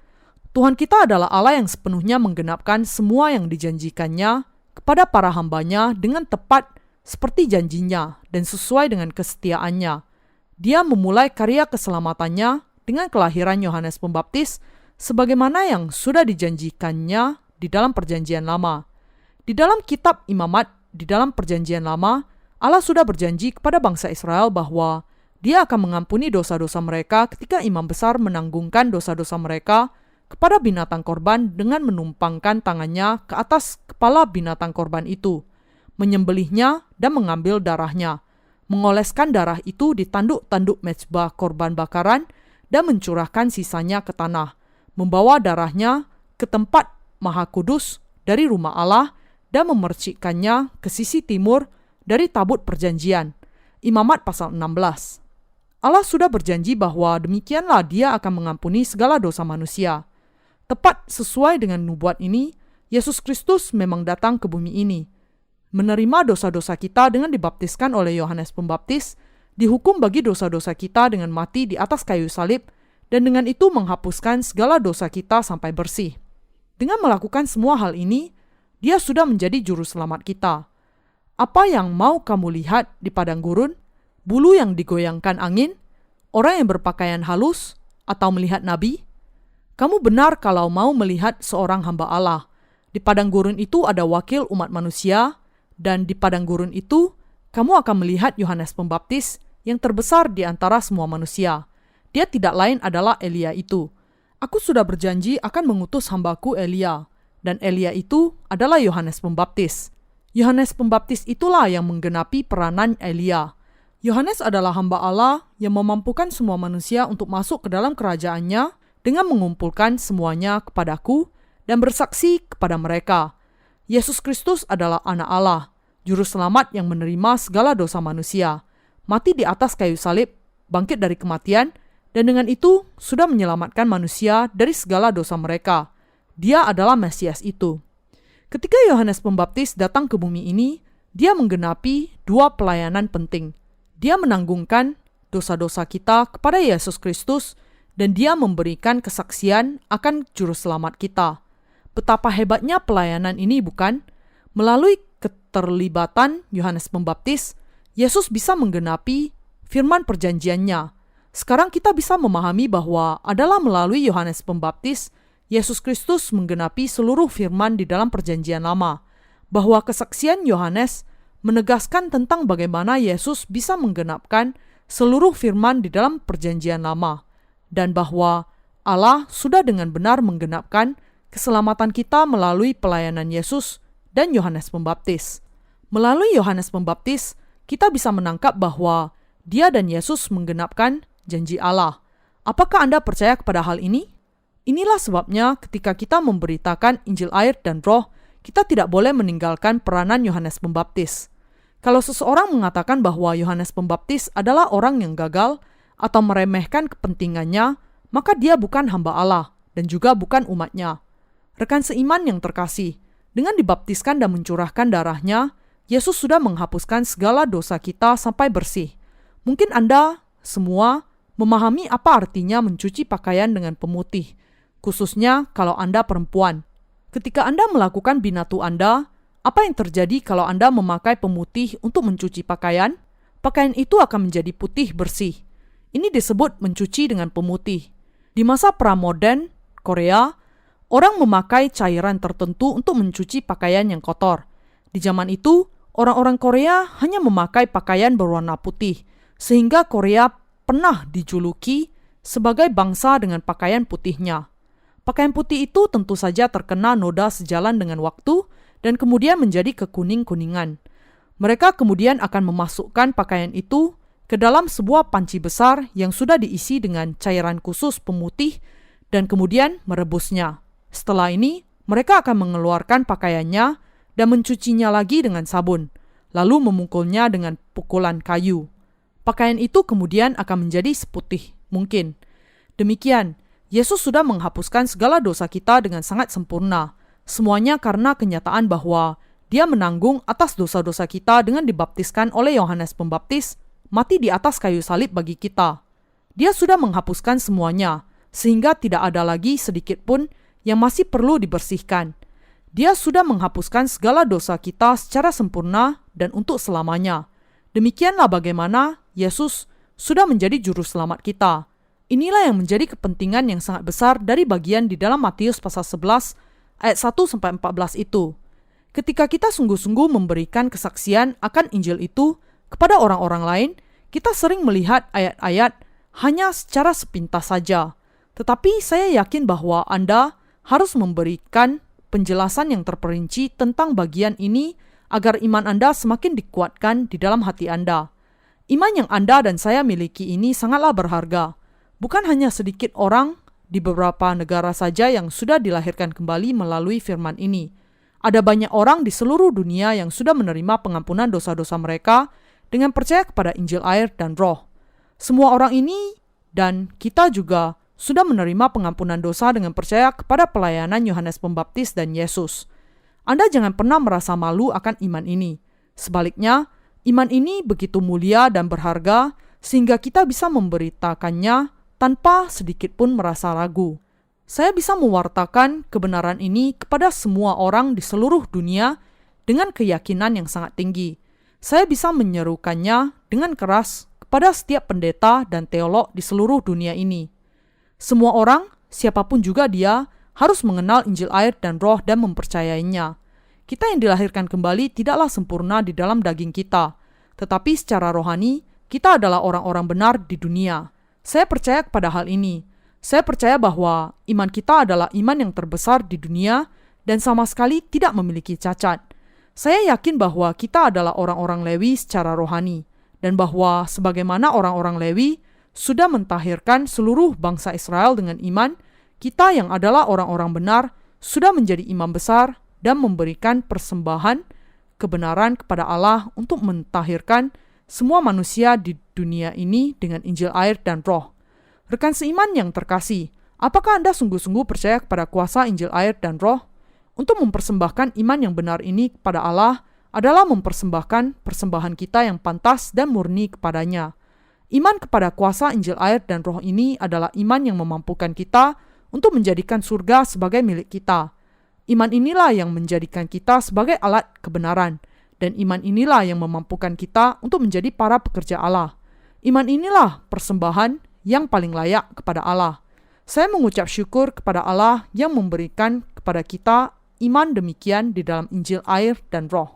Tuhan kita adalah Allah yang sepenuhnya menggenapkan semua yang dijanjikannya kepada para hambanya dengan tepat seperti janjinya dan sesuai dengan kesetiaannya. Dia memulai karya keselamatannya dengan kelahiran Yohanes Pembaptis sebagaimana yang sudah dijanjikannya di dalam perjanjian lama. Di dalam kitab Imamat, di dalam perjanjian lama, Allah sudah berjanji kepada bangsa Israel bahwa Dia akan mengampuni dosa-dosa mereka ketika imam besar menanggungkan dosa-dosa mereka kepada binatang korban dengan menumpangkan tangannya ke atas kepala binatang korban itu, menyembelihnya dan mengambil darahnya, mengoleskan darah itu di tanduk-tanduk mezbah korban bakaran dan mencurahkan sisanya ke tanah, membawa darahnya ke tempat Maha Kudus dari rumah Allah dan memercikkannya ke sisi timur dari tabut perjanjian. Imamat pasal 16. Allah sudah berjanji bahwa demikianlah Dia akan mengampuni segala dosa manusia. Tepat sesuai dengan nubuat ini, Yesus Kristus memang datang ke bumi ini, menerima dosa-dosa kita dengan dibaptiskan oleh Yohanes Pembaptis, dihukum bagi dosa-dosa kita dengan mati di atas kayu salib, dan dengan itu menghapuskan segala dosa kita sampai bersih. Dengan melakukan semua hal ini, Dia sudah menjadi juru selamat kita. Apa yang mau kamu lihat di padang gurun? Bulu yang digoyangkan angin? Orang yang berpakaian halus? Atau melihat nabi? Kamu benar kalau mau melihat seorang hamba Allah. Di padang gurun itu ada wakil umat manusia, dan di padang gurun itu kamu akan melihat Yohanes Pembaptis yang terbesar di antara semua manusia. Dia tidak lain adalah Elia itu. Aku sudah berjanji akan mengutus hambaku Elia, dan Elia itu adalah Yohanes Pembaptis. Yohanes Pembaptis itulah yang menggenapi peranan Elia. Yohanes adalah hamba Allah yang memampukan semua manusia untuk masuk ke dalam kerajaannya dengan mengumpulkan semuanya kepadaku dan bersaksi kepada mereka. Yesus Kristus adalah anak Allah, juru selamat yang menerima segala dosa manusia, mati di atas kayu salib, bangkit dari kematian, dan dengan itu sudah menyelamatkan manusia dari segala dosa mereka. Dia adalah Mesias itu. Ketika Yohanes Pembaptis datang ke bumi ini, dia menggenapi dua pelayanan penting. Dia menanggungkan dosa-dosa kita kepada Yesus Kristus, dan dia memberikan kesaksian akan juru selamat kita. Betapa hebatnya pelayanan ini, bukan? Melalui keterlibatan Yohanes Pembaptis, Yesus bisa menggenapi firman perjanjiannya. Sekarang kita bisa memahami bahwa adalah melalui Yohanes Pembaptis, Yesus Kristus menggenapi seluruh firman di dalam perjanjian lama, bahwa kesaksian Yohanes menegaskan tentang bagaimana Yesus bisa menggenapkan seluruh firman di dalam perjanjian lama, dan bahwa Allah sudah dengan benar menggenapkan keselamatan kita melalui pelayanan Yesus dan Yohanes Pembaptis. Melalui Yohanes Pembaptis, kita bisa menangkap bahwa Dia dan Yesus menggenapkan janji Allah. Apakah Anda percaya kepada hal ini? Inilah sebabnya ketika kita memberitakan Injil air dan Roh, kita tidak boleh meninggalkan peranan Yohanes Pembaptis. Kalau seseorang mengatakan bahwa Yohanes Pembaptis adalah orang yang gagal atau meremehkan kepentingannya, maka dia bukan hamba Allah dan juga bukan umatnya. Rekan seiman yang terkasih, dengan dibaptiskan dan mencurahkan darahnya, Yesus sudah menghapuskan segala dosa kita sampai bersih. Mungkin Anda semua memahami apa artinya mencuci pakaian dengan pemutih, khususnya kalau Anda perempuan. Ketika Anda melakukan binatu Anda, apa yang terjadi kalau Anda memakai pemutih untuk mencuci pakaian? Pakaian itu akan menjadi putih bersih. Ini disebut mencuci dengan pemutih. Di masa pramodern Korea, orang memakai cairan tertentu untuk mencuci pakaian yang kotor. Di zaman itu, orang-orang Korea hanya memakai pakaian berwarna putih, sehingga Korea pernah dijuluki sebagai bangsa dengan pakaian putihnya. Pakaian putih itu tentu saja terkena noda sejalan dengan waktu dan kemudian menjadi kekuning-kuningan. Mereka kemudian akan memasukkan pakaian itu ke dalam sebuah panci besar yang sudah diisi dengan cairan khusus pemutih dan kemudian merebusnya. Setelah ini, mereka akan mengeluarkan pakaiannya dan mencucinya lagi dengan sabun, lalu memukulnya dengan pukulan kayu. Pakaian itu kemudian akan menjadi seputih mungkin. Demikian, Yesus sudah menghapuskan segala dosa kita dengan sangat sempurna. Semuanya karena kenyataan bahwa Dia menanggung atas dosa-dosa kita dengan dibaptiskan oleh Yohanes Pembaptis, mati di atas kayu salib bagi kita. Dia sudah menghapuskan semuanya, sehingga tidak ada lagi sedikit pun yang masih perlu dibersihkan. Dia sudah menghapuskan segala dosa kita secara sempurna dan untuk selamanya. Demikianlah bagaimana Yesus sudah menjadi juru selamat kita. Inilah yang menjadi kepentingan yang sangat besar dari bagian di dalam Matius pasal 11 ayat 1-14 itu. Ketika kita sungguh-sungguh memberikan kesaksian akan Injil itu kepada orang-orang lain, kita sering melihat ayat-ayat hanya secara sepintas saja. Tetapi saya yakin bahwa Anda harus memberikan penjelasan yang terperinci tentang bagian ini agar iman Anda semakin dikuatkan di dalam hati Anda. Iman yang Anda dan saya miliki ini sangatlah berharga. Bukan hanya sedikit orang di beberapa negara saja yang sudah dilahirkan kembali melalui firman ini. Ada banyak orang di seluruh dunia yang sudah menerima pengampunan dosa-dosa mereka dengan percaya kepada Injil air dan Roh. Semua orang ini dan kita juga sudah menerima pengampunan dosa dengan percaya kepada pelayanan Yohanes Pembaptis dan Yesus. Anda jangan pernah merasa malu akan iman ini. Sebaliknya, iman ini begitu mulia dan berharga sehingga kita bisa memberitakannya tanpa sedikit pun merasa ragu. Saya bisa mewartakan kebenaran ini kepada semua orang di seluruh dunia dengan keyakinan yang sangat tinggi. Saya bisa menyerukannya dengan keras kepada setiap pendeta dan teolog di seluruh dunia ini. Semua orang, siapapun juga dia, harus mengenal Injil air dan Roh dan mempercayainya. Kita yang dilahirkan kembali tidaklah sempurna di dalam daging kita, tetapi secara rohani, kita adalah orang-orang benar di dunia. Saya percaya kepada hal ini. Saya percaya bahwa iman kita adalah iman yang terbesar di dunia dan sama sekali tidak memiliki cacat. Saya yakin bahwa kita adalah orang-orang Lewi secara rohani, dan bahwa sebagaimana orang-orang Lewi sudah mentahirkan seluruh bangsa Israel dengan iman, kita yang adalah orang-orang benar sudah menjadi imam besar dan memberikan persembahan kebenaran kepada Allah untuk mentahirkan semua manusia di dunia ini dengan Injil air dan Roh. Rekan seiman yang terkasih, apakah Anda sungguh-sungguh percaya kepada kuasa Injil air dan Roh? Untuk mempersembahkan iman yang benar ini kepada Allah adalah mempersembahkan persembahan kita yang pantas dan murni kepadanya. Iman kepada kuasa Injil air dan Roh ini adalah iman yang memampukan kita untuk menjadikan surga sebagai milik kita. Iman inilah yang menjadikan kita sebagai alat kebenaran, dan iman inilah yang memampukan kita untuk menjadi para pekerja Allah. Iman inilah persembahan yang paling layak kepada Allah. Saya mengucap syukur kepada Allah yang memberikan kepada kita iman demikian di dalam Injil air dan Roh.